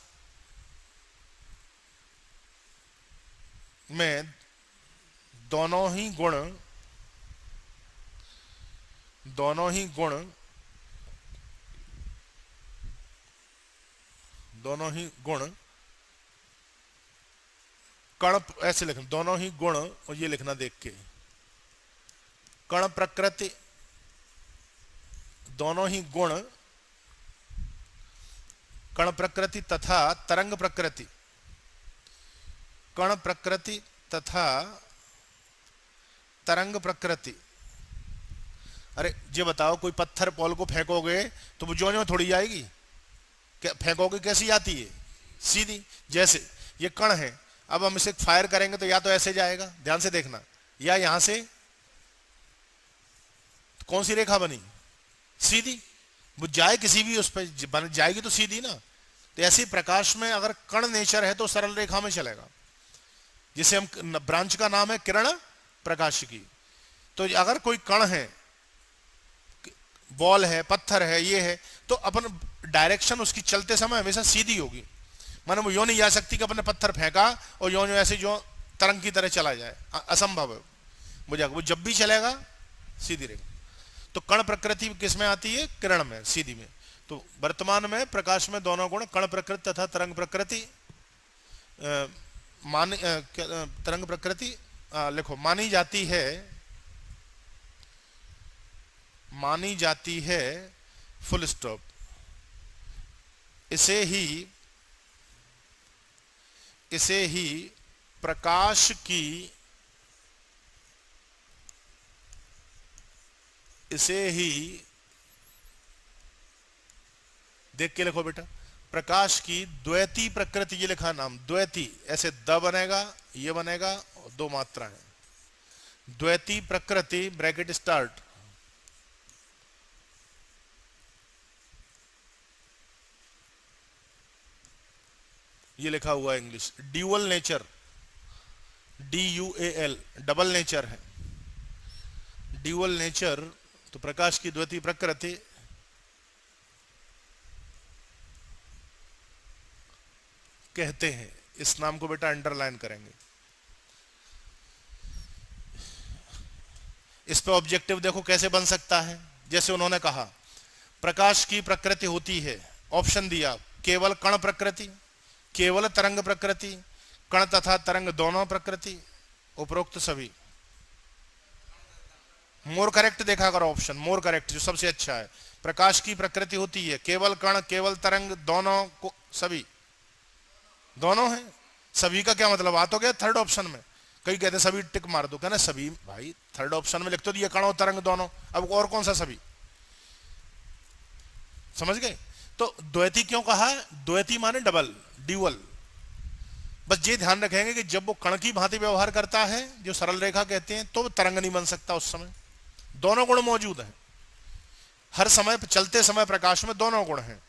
में दोनों ही गुण कण, ऐसे लिखना दोनों ही गुण, और ये लिखना देख के कण प्रकृति, दोनों ही गुण कण प्रकृति तथा तरंग प्रकृति, कण प्रकृति तथा तरंग प्रकृति। अरे ये बताओ, कोई पत्थर बॉल को फेंकोगे तो वो ज्यों थोड़ी जाएगी, फेंकोगे कैसी आती है, सीधी। जैसे ये कण है, अब हम इसे फायर करेंगे तो या तो ऐसे जाएगा, ध्यान से देखना, या यहां से तो कौन सी रेखा बनी, सीधी। वो जाए किसी भी उस पर बन जाएगी तो सीधी ना। तो ऐसे प्रकाश में अगर कण नेचर है तो सरल रेखा में चलेगा, जिसे हम ब्रांच का नाम है किरण प्रकाशिकी। तो अगर कोई कण है, बॉल है, पत्थर है, ये है, तो अपन डायरेक्शन उसकी चलते समय हमेशा सीधी होगी। माने वो यूं नहीं जा सकती कि अपन ने पत्थर फेंका और यूं ऐसे जो तरंग की तरह चला जाए, असंभव है मुझे। वो जब भी चलेगा सीधी रेखा। तो कण प्रकृति किस में आती है, किरण में, सीधी में। तो वर्तमान में प्रकाश में दोनों गुण कण प्रकृति तथा तरंग प्रकृति, तरंग प्रकृति लिखो, मानी जाती है फुल स्टॉप। इसे ही प्रकाश की, देख के लिखो बेटा, प्रकाश की द्वैती प्रकृति, ये लिखा नाम द्वैती, ऐसे द बनेगा, ये बनेगा, और 2 मात्रा है, द्वैती प्रकृति, ब्रैकेट स्टार्ट। ये लिखा हुआ है English, dual nature, DUAL, double nature है, ड्यूअल नेचर। तो प्रकाश की द्वैती प्रकृति कहते हैं। इस नाम को बेटा अंडरलाइन करेंगे। इस पे ऑब्जेक्टिव देखो कैसे बन सकता है। जैसे उन्होंने कहा प्रकाश की प्रकृति होती है, ऑप्शन दिया, केवल कण प्रकृति, केवल तरंग प्रकृति, कण तथा तरंग दोनों प्रकृति, उपरोक्त सभी। मोर करेक्ट देखा करो ऑप्शन, मोर करेक्ट जो सबसे अच्छा है। प्रकाश की प्रकृति होती है केवल कण, केवल तरंग, दोनों को, सभी, दोनों है। सभी का क्या मतलब, आ तो गया थर्ड ऑप्शन में। कई कहते सभी टिक मार दो, कहना सभी, भाई थर्ड ऑप्शन में लिख तो दिया कण और तरंग दोनों, अब और कौन सा सभी, समझ गए। तो द्वैती क्यों कहा, द्वैती माने डबल, ड्यूअल। बस ये ध्यान रखेंगे कि जब वो कण की भांति व्यवहार करता है, जो सरल रेखा कहते हैं, तो तरंग नहीं बन सकता उस समय। दोनों गुण मौजूद हैं हर समय, चलते समय प्रकाश में दोनों गुण हैं।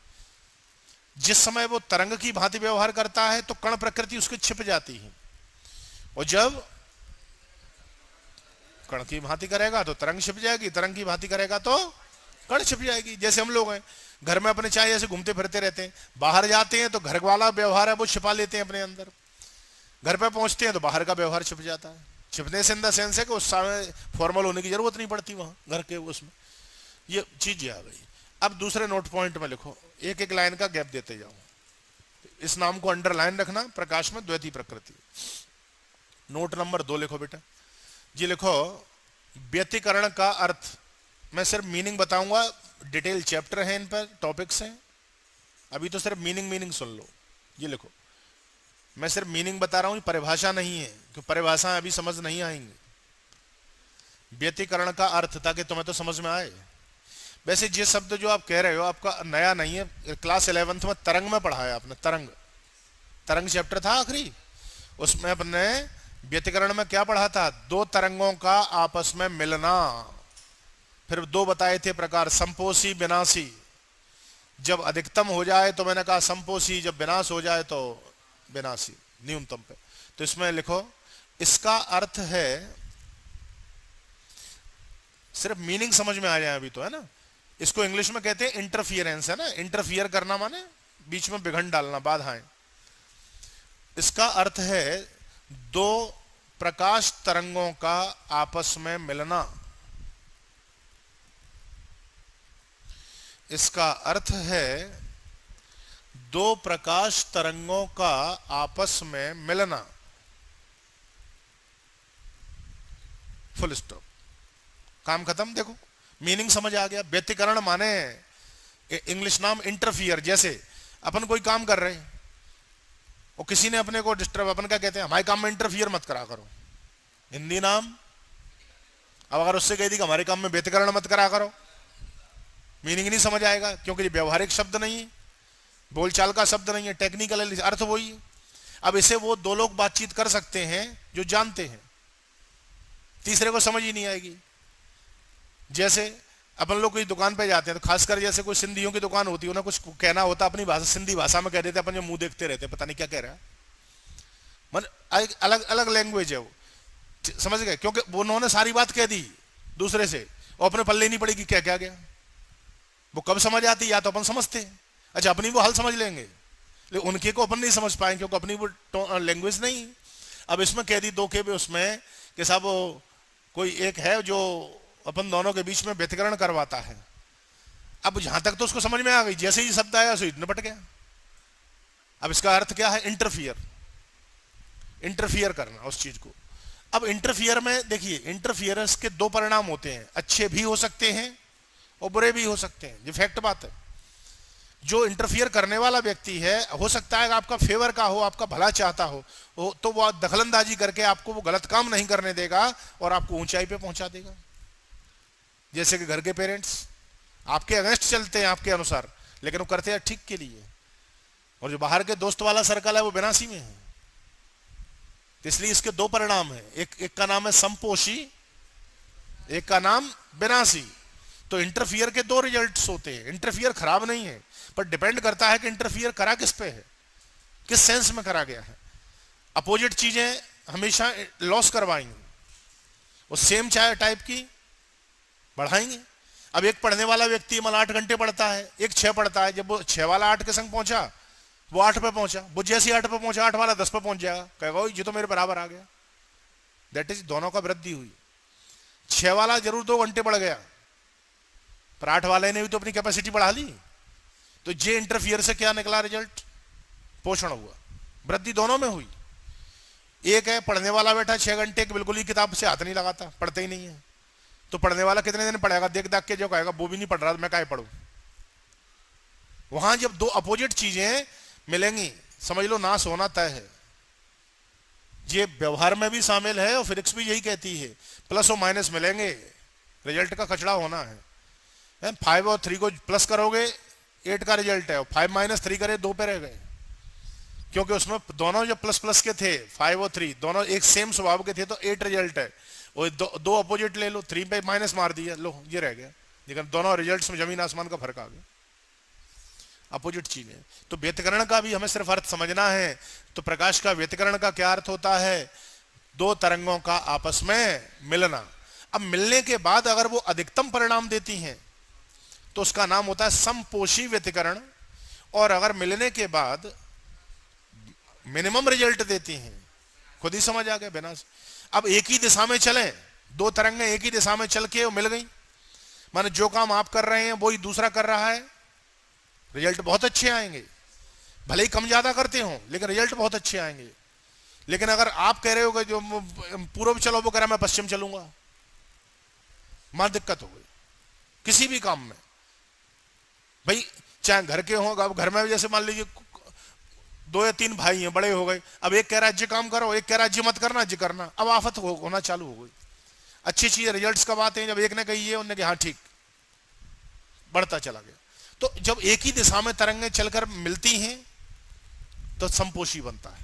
जिस समय वो तरंग की भांति व्यवहार करता है तो कण प्रकृति उसके छिप जाती है, और जब कण की भांति करेगा तो तरंग छिप जाएगी, तरंग की भांति करेगा तो कण छिप जाएगी। जैसे हम लोग हैं घर में अपने चाहे ऐसे घूमते फिरते रहते हैं, बाहर जाते हैं तो घर वाला व्यवहार है वो छिपा लेते हैं अपने अंदर, घर पे पहुंचते हैं तो बाहर का व्यवहार छिप जाता है। छिपने से इन द सेंस है कि उस समय फॉर्मल होने की जरूरत नहीं पड़ती वहां घर के उसमें, ये चीज आ गई। अब दूसरे नोट पॉइंट में लिखो, एक एक लाइन का गैप देते जाओ। इस नाम को अंडरलाइन रखना, प्रकाश में द्वैती प्रकृति। नोट नंबर 2 लिखो बेटा, जी लिखो, व्यतिकरण का अर्थ। मैं सिर्फ मीनिंग बताऊंगा, डिटेल चैप्टर है इन पर, टॉपिक्स हैं, अभी तो सिर्फ मीनिंग सुन लो। ये लिखो, मैं सिर्फ मीनिंग बता रहा हूं, परिभाषा नहीं है, क्योंकि परिभाषा अभी समझ नहीं आएंगी। व्यतिकरण का अर्थ, ताकि तुम्हें तो समझ में आए। वैसे ये शब्द जो आप कह रहे हो आपका नया नहीं है, क्लास 11th में तरंग में पढ़ा है आपने। तरंग, तरंग चैप्टर था आखिरी, उसमें अपने व्यतिकरण में क्या पढ़ा था? दो तरंगों का आपस में मिलना। फिर दो बताए थे प्रकार, संपोषी विनाशी। जब अधिकतम हो जाए तो मैंने कहा संपोषी, जब विनाश हो जाए तो विनाशी, न्यूनतम पे। तो इसमें लिखो, इसका अर्थ है, सिर्फ मीनिंग समझ में आ जाए अभी तो, है ना। इसको इंग्लिश में कहते हैं इंटरफियरेंस, है ना। इंटरफियर करना माने बीच में विघटन डालना, बाधाएं। इसका अर्थ है दो प्रकाश तरंगों का आपस में मिलना। इसका अर्थ है दो प्रकाश तरंगों का आपस में मिलना। फुल स्टॉप, काम खत्म। देखो मीनिंग समझ आ गया। व्यतिकरण माने इंग्लिश नाम इंटरफियर। जैसे अपन कोई काम कर रहे हैं और किसी ने अपने को डिस्टर्ब, अपन क्या कहते हैं, हमारे काम में इंटरफियर मत करा करो, हिंदी नाम। अब अगर उससे कह दी कि हमारे काम में व्यतिकरण मत करा करो, मीनिंग नहीं समझ आएगा, क्योंकि ये व्यवहारिक शब्द नहीं है, बोलचाल का शब्द नहीं है, टेक्निकल अर्थ वही है। अब इसे वो दो लोग बातचीत कर सकते हैं जो जानते हैं, तीसरे को समझ ही नहीं आएगी। जैसे अपन लोग कोई दुकान पे जाते हैं तो खासकर जैसे कोई सिंधियों की दुकान होती है, उन्हें कुछ कहना होता अपनी भाषा, सिंधी भाषा में कह देते, अपन जो मुंह देखते रहते पता नहीं क्या कह रहा है, मन अलग अलग लैंग्वेज है वो, समझ गए। क्योंकि उन्होंने सारी बात कह दी दूसरे से और अपने पल्ले नहीं पड़ेगी क्या क्या गया। वो कब समझ आती, या तो अपन समझते हैं, अच्छा अपनी वो हल समझ लेंगे, लेकिन उनके को अपन नहीं समझ पाएंगे क्योंकि अपनी वो लैंग्वेज नहीं। अब इसमें कह दी दो के भी उसमें कि साहब कोई एक है जो अपन दोनों के बीच में व्यतिकरण करवाता है। अब जहां तक तो उसको समझ में आ गई, जैसे ही शब्द आया सो निपट गया। अब इसका अर्थ क्या है? इंटरफियर, इंटरफियर करना उस चीज को। अब इंटरफियर में देखिए, इंटरफियरेंस के दो परिणाम होते हैं, अच्छे भी हो सकते हैं और बुरे भी हो सकते हैं, ये फैक्ट बात है। जो इंटरफियर करने वाला व्यक्ति है, हो सकता है आपका फेवर का हो, आपका भला चाहता हो, तो वो दखलंदाजी करके आपको वो गलत काम नहीं करने देगा और आपको ऊंचाई पे पहुंचा देगा। जैसे कि घर के पेरेंट्स आपके अगेंस्ट चलते हैं आपके अनुसार, लेकिन वो करते हैं ठीक के लिए, और जो बाहर के दोस्त वाला सर्कल है वो विनाशी में है। तो इसलिए इसके दो परिणाम हैं, एक का नाम है संपोषी, एक का नाम विनाशी। तो इंटरफियर के दो रिजल्ट्स होते हैं। इंटरफियर खराब नहीं है, पर डिपेंड करता है कि इंटरफियर करा किस पे है, किस सेंस में करा गया है। अपोजिट चीजें हमेशा लॉस करवाएंगी, वो सेम चाहे टाइप की बढ़ाएंगे। अब एक पढ़ने वाला व्यक्ति मान 8 घंटे पढ़ता है, एक 6 पढ़ता है, जब वो 6 वाला 8 के संग पहुंचा, वो 8 पे पहुंचा, वो जैसे 8 पे पहुंचा 8 वाला 10 पे पहुंच जाएगा, कहेगा ये तो मेरे बराबर आ गया। दैट इज दोनों का वृद्धि हुई। 6 वाला जरूर 2 घंटे बढ़ गया, पर 8 वाले ने भी तो अपनी कैपेसिटी बढ़ा ली। तो जे इंटरफियर से क्या निकला रिजल्ट? पोषण हुआ, वृद्धि दोनों में हुई। एक है पढ़ने वाला बैठा 6 घंटे बिल्कुल ही किताब से हाथ नहीं लगाता, पढ़ते ही नहीं है, तो पढ़ने वाला कितने दिन पढ़ेगा? देख देख के जो कहेगा वो भी नहीं पढ़ रहा, मैं काहे पढ़ूं। वहां जब दो अपोजिट चीजें मिलेंगी, समझ लो नाश होना तय है। ये व्यवहार में भी शामिल है और फिजिक्स भी यही कहती है, प्लस और माइनस मिलेंगे, रिजल्ट का कचड़ा होना है। 5 और 3 को प्लस करोगे 8 का रिजल्ट है, और 5 माइनस 3 करे 2 पे रह गए, क्योंकि उसमें दोनों जो प्लस प्लस के थे 5 और 3 दोनों एक सेम स्वभाव के थे, तो 8 रिजल्ट है। और दो अपोजिट ले लो, 3 पे माइनस मार दिया, लो ये रह गया। लेकिन दोनों रिजल्ट्स में जमीन आसमान का फर्क आ गया, अपोजिट चीजें। तो व्यतिकरण का भी हमें सिर्फ अर्थ समझना है। तो प्रकाश का व्यतिकरण का क्या अर्थ होता है? दो तरंगों का आपस में मिलना। अब मिलने के बाद अगर वो अधिकतम परिणाम देती हैं तो उसका नाम होता है समपोषी व्यतिकरण, और अगर मिलने के बाद मिनिमम रिजल्ट देती हैं, खुद ही समझ आ गया विनाश। अब एक ही दिशा में चलें, दो तरंगें एक ही दिशा में चल के मिल गई, माने जो काम आप कर रहे हैं वही दूसरा कर रहा है, रिजल्ट बहुत अच्छे आएंगे। भले ही कम ज्यादा करते हो लेकिन रिजल्ट बहुत अच्छे आएंगे। लेकिन अगर आप कह रहे हो कि जो पूर्व चलो, वो कह रहा मैं पश्चिम चलूंगा, मां दिक्कत हो गई किसी भी काम में। भाई चाहे घर के हो, अब घर में जैसे मान लीजिए 2 या 3 भाई हैं, बड़े हो गए, अब एक कह रहा है जी काम करो, एक कह रहा है जी मत करना, जी करना, अब आफत होना चालू हो गई। अच्छी चीज रिजल्ट्स कब आते हैं? जब एक ने कही है, उन्होंने कहा हाँ ठीक, बढ़ता चला गया। तो जब एक ही दिशा में तरंगें चलकर मिलती हैं तो समपोषी बनता है।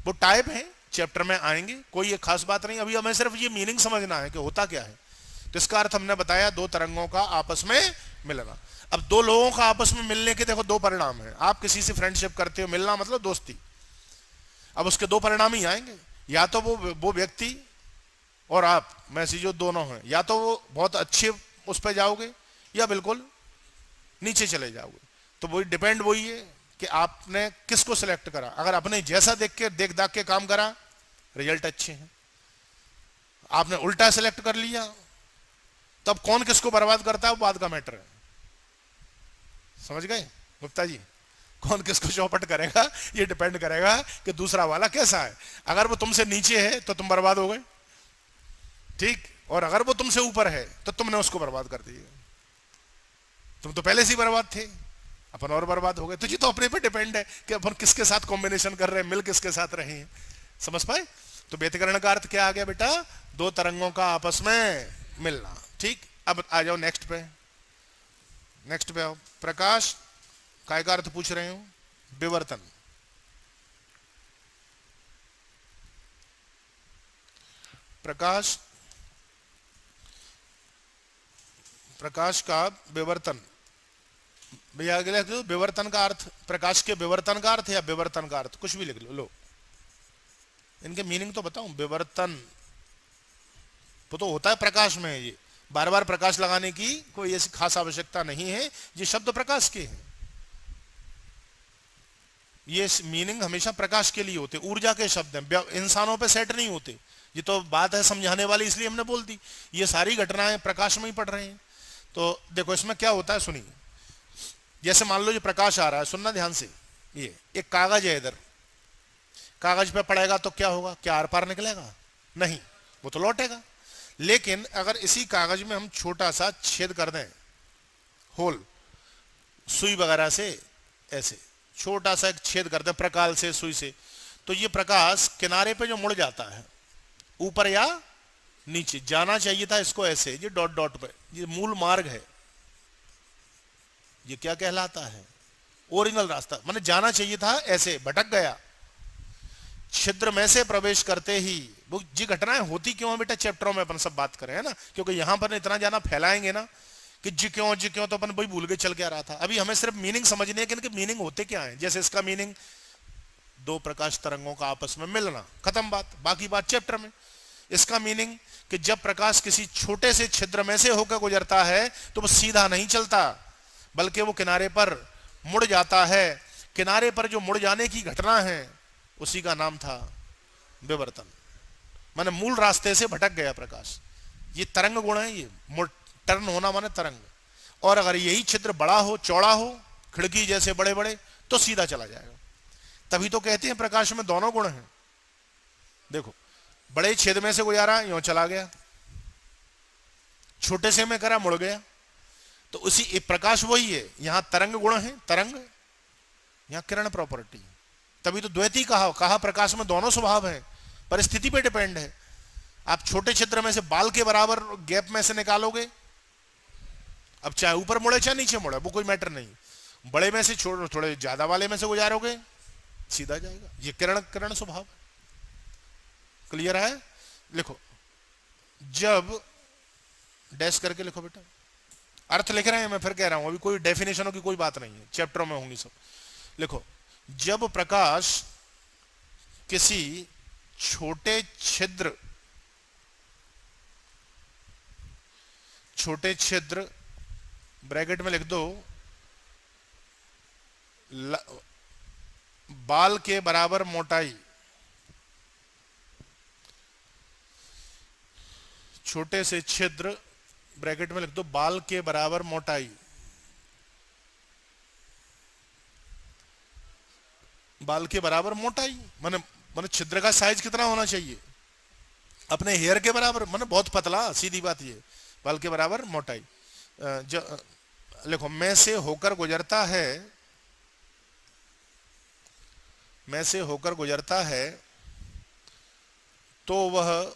वो टाइप है, चैप्टर में आएंगे, कोई एक खास बात नहीं, अभी हमें सिर्फ ये मीनिंग समझना है कि होता क्या है। तो इसका अर्थ हमने बताया, दो तरंगों का आपस में मिलना। अब दो लोगों का आपस में मिलने के देखो दो परिणाम है। आप किसी से फ्रेंडशिप करते हो, मिलना मतलब दोस्ती। अब उसके दो परिणाम ही आएंगे, या तो वो व्यक्ति और आप में से जो दोनों हैं, या तो वो बहुत अच्छे उस पर जाओगे या बिल्कुल नीचे चले जाओगे। तो वही डिपेंड वही है कि आपने किसको सिलेक्ट करा। अगर अपने जैसा देख दाख के काम करा, रिजल्ट अच्छे हैं। आपने उल्टा सिलेक्ट कर लिया, तब कौन किसको बर्बाद करता है वो बात का मैटर है। समझ गए गुप्ता जी? कौन किसको चौपट करेगा ये डिपेंड करेगा कि दूसरा वाला कैसा है। अगर वो तुमसे नीचे है तो तुम बर्बाद हो गए, ठीक, और अगर वो तुमसे ऊपर है तो तुमने उसको बर्बाद कर दिया। तुम तो पहले से ही बर्बाद थे, अपन और बर्बाद हो गए। तो ये तो अपने पे डिपेंड है कि अपन किसके साथ कॉम्बिनेशन कर रहे हैं, मिल किसके साथ रहे हैं। समझ पाए? तो व्यतिकरण का अर्थ क्या आ गया बेटा? दो तरंगों का आपस में मिलना। ठीक, अब आ जाओ नेक्स्ट पे। नेक्स्ट पे आओ। प्रकाश काय का अर्थ पूछ रहे हो? विवर्तन। प्रकाश, प्रकाश का विवर्तन। भैया अगले लिख दो, विवर्तन का अर्थ, प्रकाश के विवर्तन का अर्थ या विवर्तन का अर्थ, कुछ भी लिख लो। लो इनके मीनिंग तो बताऊं। विवर्तन वो तो होता है प्रकाश में, ये बार बार प्रकाश लगाने की कोई ऐसी खास आवश्यकता नहीं है, ये शब्द प्रकाश के हैं। ये मीनिंग हमेशा प्रकाश के लिए होते, ऊर्जा के शब्द हैं, इंसानों पे सेट नहीं होते। ये तो बात है समझाने वाली, इसलिए हमने बोल दी। ये सारी घटनाएं प्रकाश में ही पड़ रहे हैं। तो देखो इसमें क्या होता है, सुनिए। जैसे मान लो ये प्रकाश आ रहा है, सुनना ध्यान से। ये एक कागज है, इधर कागज पे पड़ेगा तो क्या होगा? क्या आर पार निकलेगा? नहीं, वो तो लौटेगा। लेकिन अगर इसी कागज में हम छोटा सा छेद कर दें, होल, सुई वगैरह से ऐसे छोटा सा एक छेद कर दें प्रकाश से, सुई से, तो ये प्रकाश किनारे पे जो मुड़ जाता है, ऊपर या नीचे जाना चाहिए था इसको ऐसे, ये डॉट डॉट पे, ये मूल मार्ग है। ये क्या कहलाता है? ओरिजिनल रास्ता। माने जाना चाहिए था ऐसे, भटक गया। छिद्र में से प्रवेश करते ही वो जी घटनाएं होती क्यों है बेटा, चैप्टरों में अपन सब बात करें, है ना। क्योंकि यहां पर इतना ज्यादा फैलाएंगे ना कि जी क्यों तो अपन वही भूल के चल के आ रहा था। अभी हमें सिर्फ मीनिंग समझनी है कि इनके मीनिंग होते क्या है। जैसे इसका मीनिंग दो प्रकाश तरंगों का आपस में मिलना, खत्म बात, बाकी बात चैप्टर में। इसका मीनिंग कि जब प्रकाश किसी छोटे से छिद्र में से होकर गुजरता है तो वो सीधा नहीं चलता, बल्कि वो किनारे पर मुड़ जाता है। किनारे पर जो मुड़ जाने की घटना है उसी का नाम था विवर्तन। माने मूल रास्ते से भटक गया प्रकाश। ये तरंग गुण है, ये टर्न होना माने तरंग। और अगर यही छिद्र बड़ा हो, चौड़ा हो, खिड़की जैसे बड़े बड़े, तो सीधा चला जाएगा। तभी तो कहते हैं प्रकाश में दोनों गुण हैं। देखो बड़े छेद में से गुजारा, यूं चला गया, छोटे से में करा, मुड़ गया। तो उसी प्रकाश वही है। यहां तरंग गुण है, तरंग, यहां किरण प्रॉपर्टी। तभी तो द्वैती कहा प्रकाश में दोनों स्वभाव है, परिस्थिति पे डिपेंड है। आप छोटे छिद्र में से बाल के बराबर गैप में से निकालोगे, अब चाहे ऊपर मुड़े चाहे नीचे मुड़े, वो कोई मैटर नहीं। बड़े में से थोड़े ज्यादा वाले में से गुजारोगे, सीधा जाएगा। ये किरण स्वभाव है। क्लियर है? लिखो, जब डैश करके लिखो बेटा, अर्थ लिख रहे हैं, मैं फिर कह रहा हूं, अभी कोई डेफिनेशनों की कोई बात नहीं है, चैप्टरों में होंगी सब। लिखो, जब प्रकाश किसी छोटे छिद्र ब्रैकेट में लिख दो, बाल के बराबर मोटाई, छोटे से छिद्र ब्रैकेट में लिख दो, बाल के बराबर मोटाई, बाल के बराबर मोटाई माने छिद्र का साइज कितना होना चाहिए? अपने हेयर के बराबर, माने बहुत पतला, सीधी बात ये। बाल के बराबर मोटाई। लिखो, में से होकर गुजरता है, में से होकर गुजरता है तो वह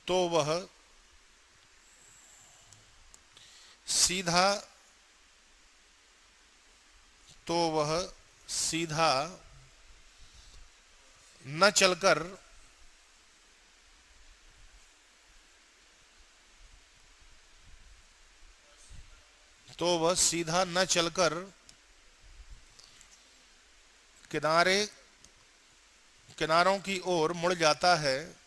तो वह सीधा तो वह सीधा न चलकर किनारों की ओर मुड़ जाता है।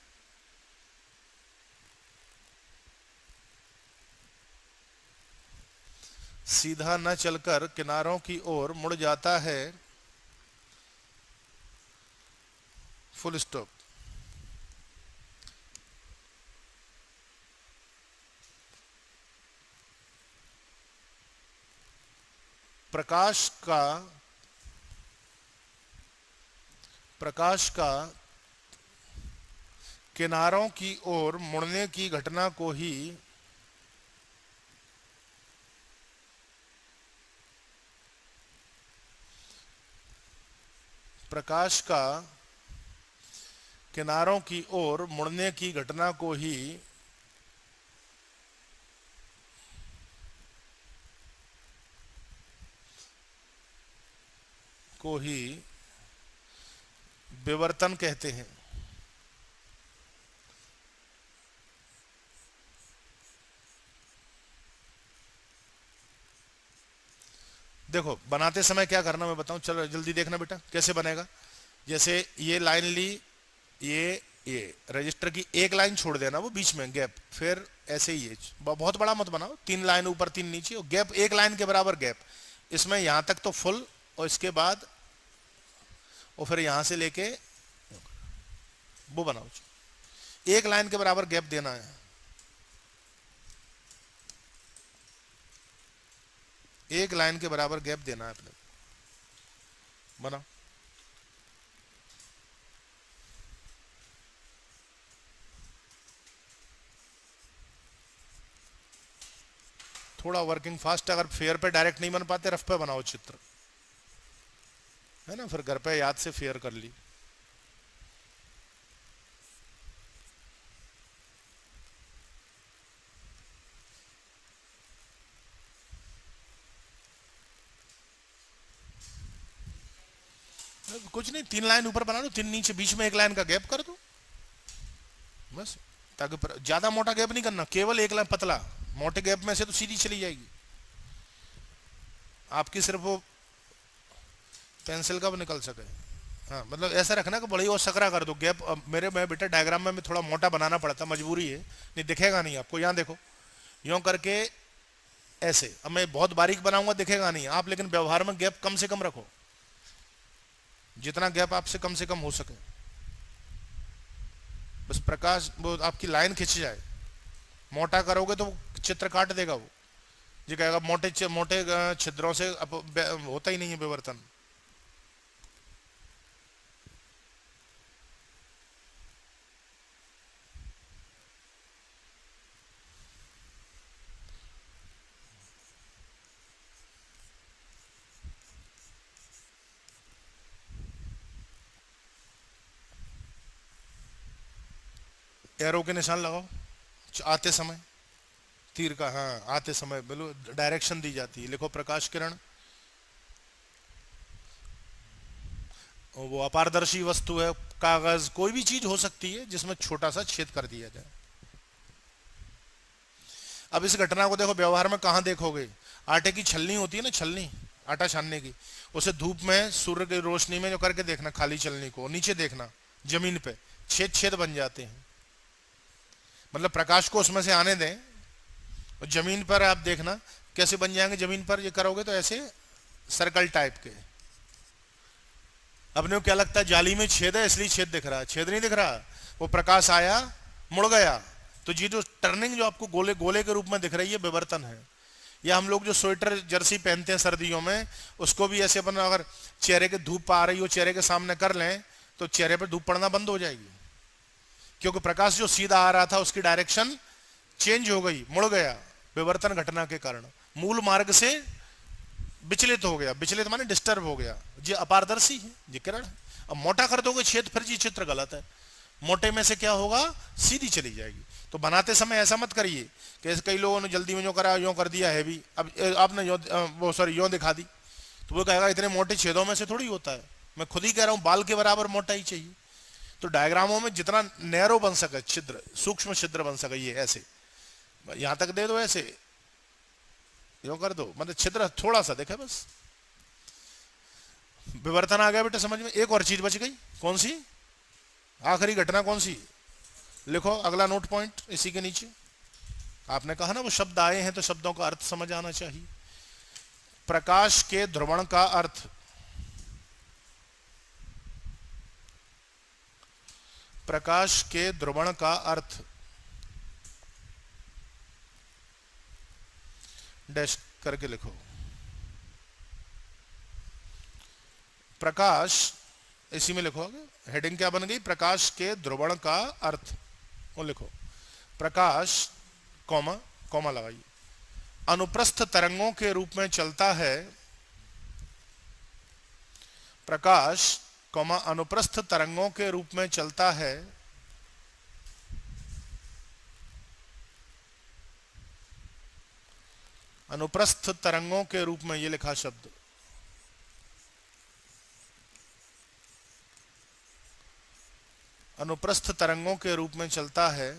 सीधा न चलकर किनारों की ओर मुड़ जाता है। Full stop. प्रकाश का किनारों की ओर मुड़ने की घटना को ही प्रकाश का किनारों की ओर मुड़ने की घटना को ही विवर्तन कहते हैं। देखो बनाते समय क्या करना मैं बताऊं, चलो जल्दी देखना बेटा कैसे बनेगा। जैसे ये लाइन ली, ये रजिस्टर की एक लाइन छोड़ देना, वो बीच में गैप, फिर ऐसे ही ये बहुत बड़ा मत बनाओ, 3 लाइन ऊपर 3 नीचे और गैप 1 लाइन के बराबर गैप। इसमें यहां तक तो फुल और इसके बाद और फिर यहां से लेके वो बनाओ, 1 लाइन के बराबर गैप देना है। 1 लाइन के बराबर गैप देना है अपने। बनाओ। थोड़ा वर्किंग फास्ट, अगर फेयर पे डायरेक्ट नहीं बन पाते रफ पे बनाओ चित्र, है ना, फिर घर पे याद से फेयर कर ली। कुछ नहीं, 3 लाइन ऊपर बना लो, 3 नीचे, बीच में 1 लाइन का गैप कर दो बस, ताकि ज्यादा मोटा गैप नहीं करना, केवल 1 लाइन पतला। मोटे गैप में से तो सीधी चली जाएगी आपकी, सिर्फ वो पेंसिल का भी निकल सके। हाँ मतलब ऐसा रखना कि बड़ी और सकरा कर दो गैप। मेरे में बेटा डायग्राम में थोड़ा मोटा बनाना पड़ता, मजबूरी है, नहीं दिखेगा नहीं आपको। यहाँ देखो यूं करके ऐसे, अब मैं बहुत बारीक बनाऊंगा दिखेगा नहीं आप, लेकिन व्यवहार में गैप कम से कम रखो, जितना गैप आपसे कम से कम हो सके, बस प्रकाश वो आपकी लाइन खिंच जाए। मोटा करोगे तो चित्र काट देगा वो, जी कहेगा मोटे मोटे छिद्रों से होता ही नहीं है विवर्तन। एरो के निशान लगाओ आते समय, तीर का, हाँ आते समय बिल्कुल डायरेक्शन दी जाती है। लिखो प्रकाश किरण, वो अपारदर्शी वस्तु है, कागज, कोई भी चीज हो सकती है जिसमें छोटा सा छेद कर दिया जाए। अब इस घटना को देखो व्यवहार में कहां देखोगे, आटे की छलनी होती है ना, छलनी आटा छानने की, उसे धूप में सूर्य की रोशनी में जो करके देखना, खाली छलनी को नीचे देखना, जमीन पे छेद छेद बन जाते हैं, मतलब प्रकाश को उसमें से आने दें और जमीन पर आप देखना कैसे बन जाएंगे। जमीन पर ये करोगे तो ऐसे सर्कल टाइप के। अपने को क्या लगता है जाली में छेद है इसलिए छेद दिख रहा है, छेद नहीं दिख रहा, वो प्रकाश आया मुड़ गया, तो ये जो टर्निंग जो आपको गोले गोले के रूप में दिख रही है विवर्तन है। या हम लोग जो स्वेटर जर्सी पहनते हैं सर्दियों में, उसको भी ऐसे अपन अगर चेहरे के धूप आ रही हो चेहरे के सामने कर लें तो चेहरे पर धूप पड़ना बंद हो जाएगी, क्योंकि प्रकाश जो सीधा आ रहा था उसकी डायरेक्शन चेंज हो गई, मुड़ गया विवर्तन घटना के कारण, मूल मार्ग से विचलित हो गया। विचलित माने डिस्टर्ब हो गया, ये अपारदर्शी है, ये किरण है। अब मोटा कर दोगे छेद फिर ये चित्र गलत है, मोटे में से क्या होगा सीधी चली जाएगी। तो बनाते समय ऐसा मत करिए कि ऐसे कई लोगों ने जल्दी में जो करा यूं कर दिया है भी, अब आपने वो सॉरी यूं दिखा दी, तो वो कहेगा इतने मोटे छेदों में से थोड़ी होता है। मैं खुद ही कह रहा हूँ बाल के बराबर मोटाई चाहिए। तो डायग्रामों में जितना नैरो बन सके छिद्र, सूक्ष्म छिद्र बन सके, ये ऐसे यहां तक दे दो, ऐसे यूं कर दो, मतलब छिद्र थोड़ा सा देखे बस। विवर्तन आ गया बेटा समझ में। एक और चीज बच गई, कौन सी? आखिरी घटना कौन सी? लिखो अगला नोट पॉइंट इसी के नीचे। आपने कहा ना वो शब्द आए हैं तो शब्दों का अर्थ समझ आना चाहिए। प्रकाश के ध्रुवण का अर्थ, प्रकाश के ध्रुवण का अर्थ, डैश करके लिखो। प्रकाश, इसी में लिखो, हेडिंग क्या बन गई? प्रकाश के ध्रुवण का अर्थ, वो लिखो। प्रकाश कॉमा कॉमा लगाइए, अनुप्रस्थ तरंगों के रूप में चलता है। प्रकाश कॉमा अनुप्रस्थ तरंगों के रूप में चलता है। अनुप्रस्थ तरंगों के रूप में, ये लिखा शब्द, अनुप्रस्थ तरंगों के रूप में चलता है,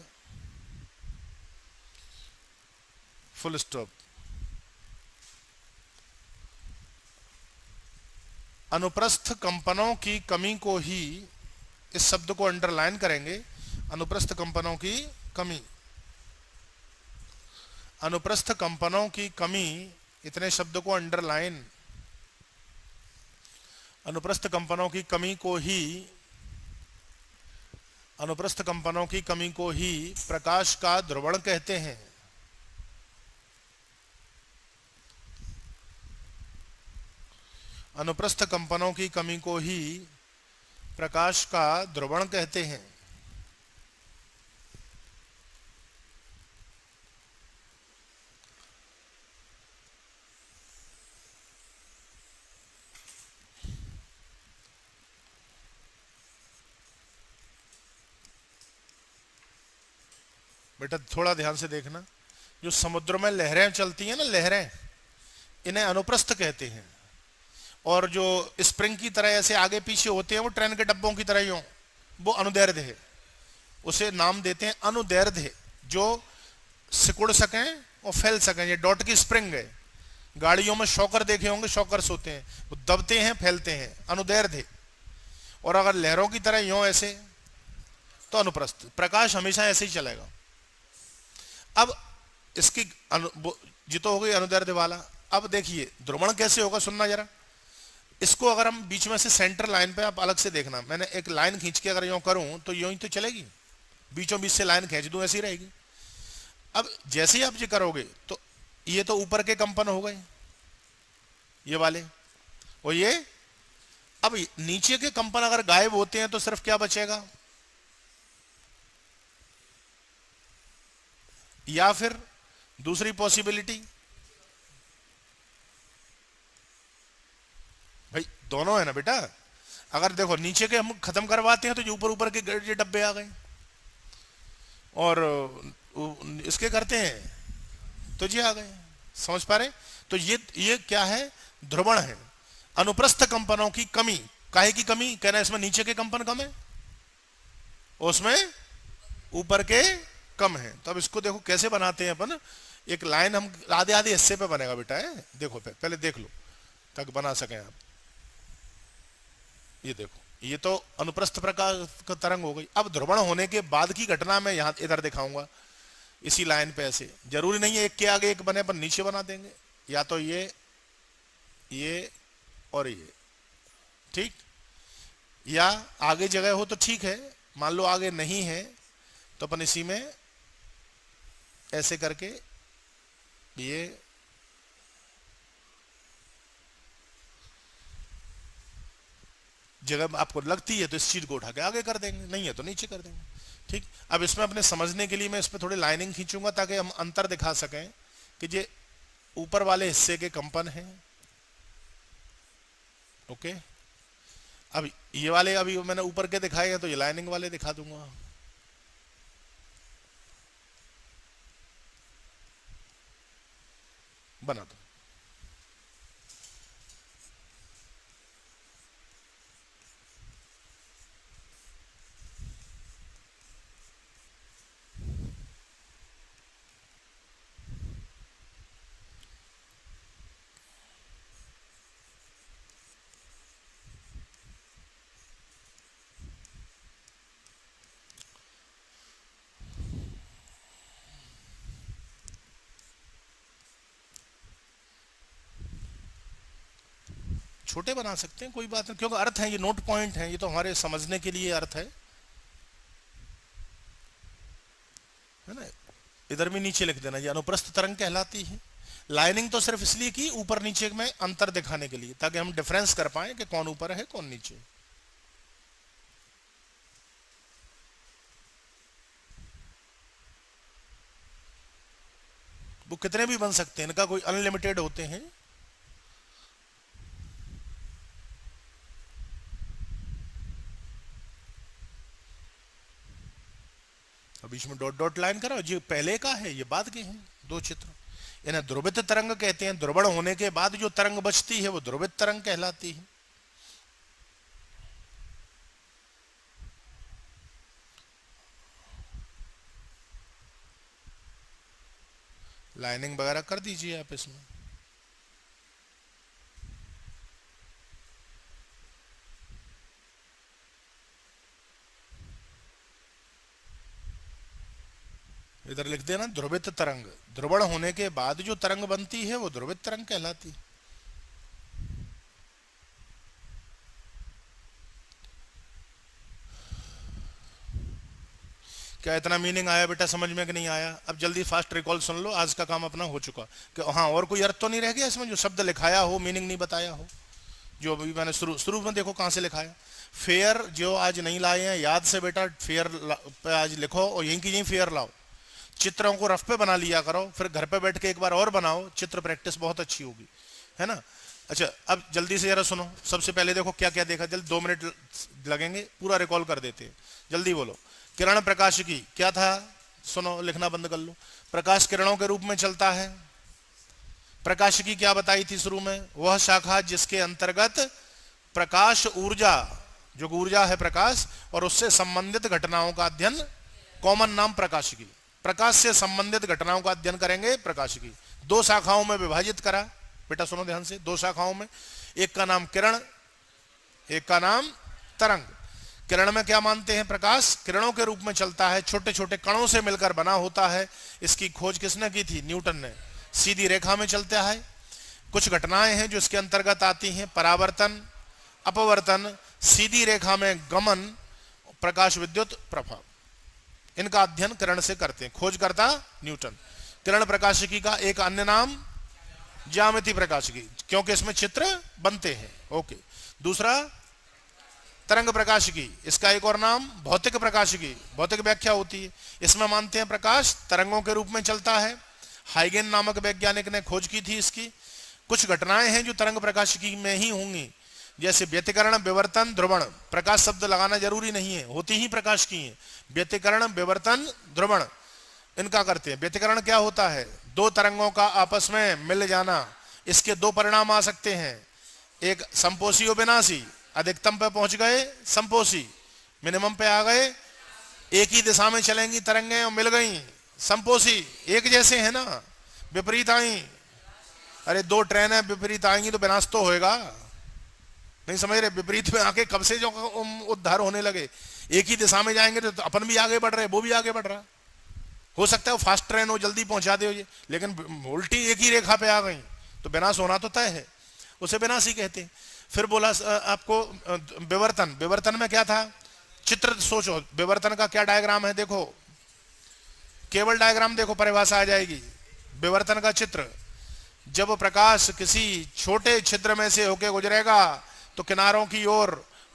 फुल स्टॉप। अनुप्रस्थ कंपनों की कमी को ही, इस शब्द को अंडरलाइन करेंगे, अनुप्रस्थ कंपनों की कमी, अनुप्रस्थ कंपनों की कमी, इतने शब्द को अंडरलाइन, अनुप्रस्थ कंपनों की कमी को ही, अनुप्रस्थ कंपनों की कमी को ही प्रकाश का ध्रुवण कहते हैं। अनुप्रस्थ कंपनों की कमी को ही प्रकाश का ध्रुवण कहते हैं। बेटा थोड़ा ध्यान से देखना, जो समुद्र में लहरें चलती हैं ना, लहरें, इन्हें अनुप्रस्थ कहते हैं। और जो स्प्रिंग की तरह ऐसे आगे पीछे होते हैं, वो ट्रेन के डब्बों की तरह ही हो, वो अनुदैर्ध्य है, उसे नाम देते हैं अनुदैर्ध्य। जो सिकुड़ सकें और फैल सकें, ये डॉट की स्प्रिंग है। गाड़ियों में शॉकर देखे होंगे, शॉकर्स होते हैं, वो दबते हैं फैलते हैं, अनुदैर्ध्य। और अगर लहरों की तरह यूं ऐसे, तो अनुप्रस्थ। प्रकाश हमेशा ऐसे ही चलेगा। अब इसकी जी तो हो गई अनुदैर्ध्य वाला। अब देखिए ध्रुवण कैसे होगा, सुनना जरा। इसको अगर हम बीच में से सेंटर लाइन पे, आप अलग से देखना, मैंने एक लाइन खींच के अगर यूं करूं तो यूं ही तो चलेगी, बीचों बीच से लाइन खींच दूं ऐसी रहेगी। अब जैसे ही आप ये करोगे तो ये तो ऊपर के कंपन हो गए, ये वाले, और ये, अब नीचे के कंपन अगर गायब होते हैं तो सिर्फ क्या बचेगा? या फिर दूसरी पॉसिबिलिटी, भाई दोनों है ना बेटा। अगर देखो नीचे के हम खत्म करवाते हैं तो जो ऊपर ऊपर के ये डब्बे आ गए, और इसके करते हैं तो जी आ गए। समझ पा रहे? तो ये क्या है? ध्रुवण है। अनुप्रस्थ कंपनों की कमी, काहे की कमी? कहना इसमें नीचे के कंपन कम है, उसमें ऊपर के कम है। तो अब इसको देखो कैसे बनाते हैं अपन। एक लाइन हम आधे आधे हिस्से पे बनेगा बेटा है, देखो पहले देख लो तक बना सकें आप। ये देखो, ये तो अनुप्रस्थ प्रकाश का तरंग हो गई। अब ध्रुवण होने के बाद की घटना मैं यहां इधर दिखाऊंगा, इसी लाइन पे। ऐसे जरूरी नहीं है एक के आगे एक बने, अपन नीचे बना देंगे, या तो ये और ये, ठीक। या आगे जगह हो तो ठीक है, मान लो आगे नहीं है तो अपन इसी में ऐसे करके ये जगह आपको लगती है तो इस चीज को उठा के आगे कर देंगे, नहीं है तो नीचे कर देंगे, ठीक। अब इसमें अपने समझने के लिए मैं इस पर थोड़ी लाइनिंग खींचूंगा ताकि हम अंतर दिखा सकें कि ये ऊपर वाले हिस्से के कंपन हैं। ओके, अब ये वाले अभी मैंने ऊपर के दिखाए हैं तो ये लाइनिंग वाले दिखा दूंगा। बना दो। छोटे बना सकते हैं, कोई बात नहीं, क्योंकि अर्थ है, ये नोट पॉइंट है, ये तो हमारे समझने के लिए अर्थ है ना। इधर भी नीचे लिख देना, ये अनुप्रस्थ तरंग कहलाती है। लाइनिंग तो सिर्फ इसलिए की ऊपर नीचे में अंतर दिखाने के लिए, ताकि हम डिफरेंस कर पाए कि कौन ऊपर है कौन नीचे। वो कितने भी बन सकते हैं, इनका कोई अनलिमिटेड होते हैं। बीच में डॉट डॉट लाइन करो, ये पहले का है, ये बाद के हैं दो चित्र। इन्हें ध्रुवित तरंग कहते हैं। ध्रुवण होने के बाद जो तरंग बचती है वो ध्रुवित तरंग कहलाती है। लाइनिंग वगैरह कर दीजिए आप इसमें। इधर लिख देना ध्रुवित तरंग। ध्रुवण होने के बाद जो तरंग बनती है वो ध्रुवित तरंग कहलाती है। क्या इतना मीनिंग आया बेटा समझ में कि नहीं आया? अब जल्दी फास्ट रिकॉल सुन लो, आज का काम अपना हो चुका। कि हाँ, और कोई अर्थ तो नहीं रह गया इसमें जो शब्द लिखाया हो, मीनिंग नहीं बताया हो? जो अभी मैंने शुरू में देखो कहाँ से लिखाया। फेयर जो आज नहीं लाए हैं, याद से बेटा फेयर पे आज लिखो और यहीं की यहीं फेयर लाओ। चित्रों को रफ पे बना लिया करो, फिर घर पे बैठ के एक बार और बनाओ, चित्र प्रैक्टिस बहुत अच्छी होगी, है ना। अच्छा, अब जल्दी से जरा सुनो। सबसे पहले देखो क्या क्या देखा, जल्दी 2 मिनट लगेंगे, पूरा रिकॉल कर देते हैं। जल्दी बोलो। किरण प्रकाश की क्या था? सुनो, लिखना बंद कर लो। प्रकाश किरणों के रूप में चलता है। प्रकाश की क्या बताई थी शुरू में? वह शाखा जिसके अंतर्गत प्रकाश ऊर्जा, जो ऊर्जा है प्रकाश, और उससे संबंधित घटनाओं का अध्ययन, कॉमन नाम प्रकाश की। प्रकाश से संबंधित घटनाओं का अध्ययन करेंगे प्रकाश की। 2 शाखाओं में विभाजित करा, बेटा सुनो ध्यान से, 2 शाखाओं में। एक का नाम किरण, एक का नाम तरंग। किरण में क्या मानते हैं? प्रकाश किरणों के रूप में चलता है, छोटे छोटे कणों से मिलकर बना होता है। इसकी खोज किसने की थी? न्यूटन ने। सीधी रेखा में चलता है। कुछ घटनाएं हैं जो इसके अंतर्गत आती हैं, परावर्तन, अपवर्तन, सीधी रेखा में गमन, प्रकाश विद्युत प्रभाव। इनका अध्ययन किरण से करते हैं। खोज करता न्यूटन। किरण प्रकाशिकी का एक अन्य नाम ज्यामिति प्रकाशिकी, क्योंकि इसमें चित्र बनते हैं। ओके। दूसरा तरंग प्रकाशिकी, इसका एक और नाम भौतिक प्रकाशिकी, भौतिक व्याख्या होती है। इसमें मानते हैं प्रकाश तरंगों के रूप में चलता है। हाइगेन नामक वैज्ञानिक ने खोज की थी इसकी। कुछ घटनाएं हैं जो तरंग प्रकाशिकी में ही होंगी, जैसे व्यतिकरण, विवर्तन, ध्रुवण। प्रकाश शब्द लगाना जरूरी नहीं है, होती ही प्रकाश की है। व्यतिकरण, विवर्तन, ध्रुवण, इनका करते हैं। व्यतिकरण क्या होता है? 2 तरंगों का आपस में मिल जाना। इसके 2 परिणाम आ सकते हैं, एक संपोषी और विनाशी। अधिकतम पे पहुंच गए संपोषी, मिनिमम पे आ गए, एक ही दिशा में चलेंगी तरंगें और मिल गई संपोषी। एक जैसे है ना, विपरीत आई, अरे 2 ट्रेनें विपरीत आएंगी तो विनाश तो होएगा, नहीं समझ रहे? विपरीत में आके कब से जो उद्धार होने लगे। एक ही दिशा में जाएंगे तो अपन भी आगे बढ़ रहे, वो भी आगे बढ़ रहा। हो सकता है वो फास्ट ट्रेन हो, जल्दी पहुंचा दे, लेकिन उल्टी एक ही रेखा पे आ गई तो विनाश होना तो तय है, उसे विनाशी कहते हैं। फिर बोला आपको विवर्तन। विवर्तन में क्या था? चित्र सोचो, विवर्तन का क्या डायग्राम है, देखो, केवल डायग्राम देखो, परिभाषा आ जाएगी। विवर्तन का चित्र, जब प्रकाश किसी छोटे छिद्र में से होके गुजरेगा तो किनारों की ओर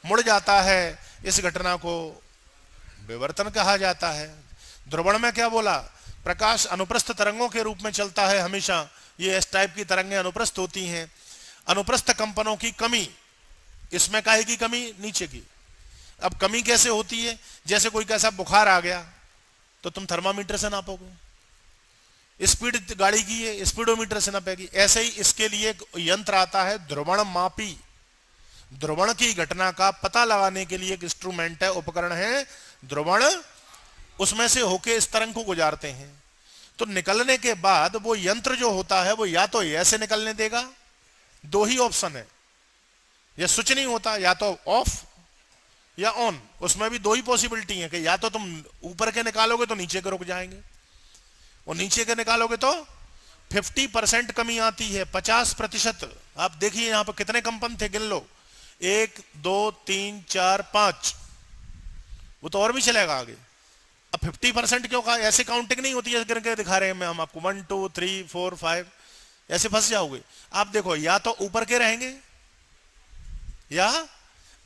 मुड़ जाता है, इस घटना को विवर्तन कहा जाता है। ध्रुवण में क्या बोला? प्रकाश अनुप्रस्थ तरंगों के रूप में चलता है हमेशा। ये इस टाइप की तरंगें अनुप्रस्थ होती हैं। अनुप्रस्थ कंपनों की कमी, इसमें काहे की कमी? नीचे की। अब कमी कैसे होती है? जैसे कोई कैसा बुखार आ गया तो तुम थर्मामीटर से नापोगे, स्पीड गाड़ी की है, स्पीडोमीटर से नापेगी। ऐसे ही इसके लिए एक यंत्र आता है ध्रुवण मापी, ध्रुवण की घटना का पता लगाने के लिए एक इंस्ट्रूमेंट है, उपकरण है ध्रुवण, उसमें से होके इस तरंग को गुजारते हैं। तो निकलने के बाद वो यंत्र जो होता है वो या तो ऐसे निकलने देगा, दो ही ऑप्शन है, या स्विच नहीं होता, या तो ऑफ या ऑन, उसमें भी दो ही पॉसिबिलिटी है कि या तो तुम ऊपर के निकालोगे तो नीचे के रुक जाएंगे, और नीचे के निकालोगे तो 50% कमी आती है, 50%। आप देखिए यहां पर कितने कंपन थे, गिन लो, 1 2 3 4 5, वो तो और भी चलेगा आगे। अब 50% क्यों कहा, ऐसे काउंटिंग नहीं होती है करके दिखा रहे हैं हम आपको, 1 2 3 4 5, ऐसे फंस जाओगे आप। देखो या तो ऊपर के रहेंगे, या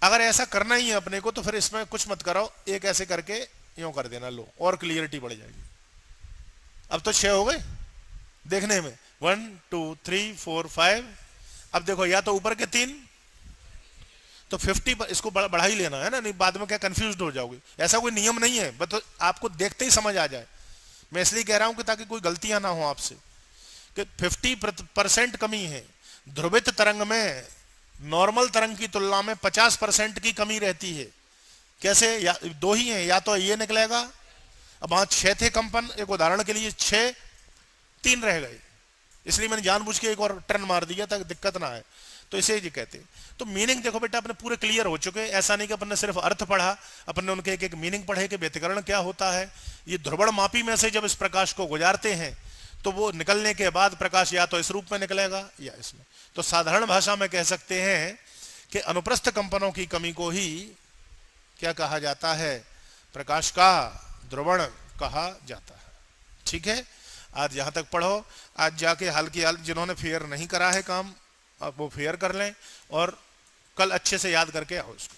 अगर ऐसा करना ही है अपने को तो फिर इसमें कुछ मत करो, एक ऐसे करके यूं कर देना, लो और क्लियरिटी बढ़ जाएगी। अब तो 6 हो गए देखने में, 1 2 3 4 5। अब देखो या तो ऊपर के 3, तो 50 पर इसको बढ़ा ही लेना है ना, नहीं बाद में क्या कंफ्यूज हो जाओगे। ऐसा कोई नियम नहीं है, बस तो आपको देखते ही समझ आ जाए। मैं इसलिए कह रहा हूं कि ताकि कोई गलतियां ना हो आपसे, कि 50% कमी है ध्रुवित तरंग में, नॉर्मल तरंग की तुलना में 50% की कमी रहती है। कैसे, दो ही है, या तो ये निकलेगा, अब वहां 6 थे कंपन, एक उदाहरण के लिए 6, 3 रह गए, इसलिए मैंने जानबूझ के एक और टर्न मार दिया ताकि दिक्कत ना आए, तो इसे ये कहते हैं। तो मीनिंग देखो बेटा अपने पूरे क्लियर हो चुके हैं, ऐसा नहीं कि अपन ने सिर्फ अर्थ पढ़ा, अपन ने उनके एक एक मीनिंग पढ़े कि व्यतिकरण क्या होता है। ये ध्रुवण मापी में से जब इस प्रकाश को गुजारते हैं तो वो निकलने के बाद प्रकाश या तो इस रूप में निकलेगा या इसमें। तो साधारण भाषा में कह सकते हैं कि अनुप्रस्थ कंपनों की कमी को ही क्या कहा जाता है, प्रकाश का ध्रुवण कहा जाता है। ठीक है, आज यहां तक पढ़ो। आज जाके हाल की हाल जिन्होंने फेयर नहीं करा है काम, अब वो फेयर कर लें और कल अच्छे से याद करके आओ इसको।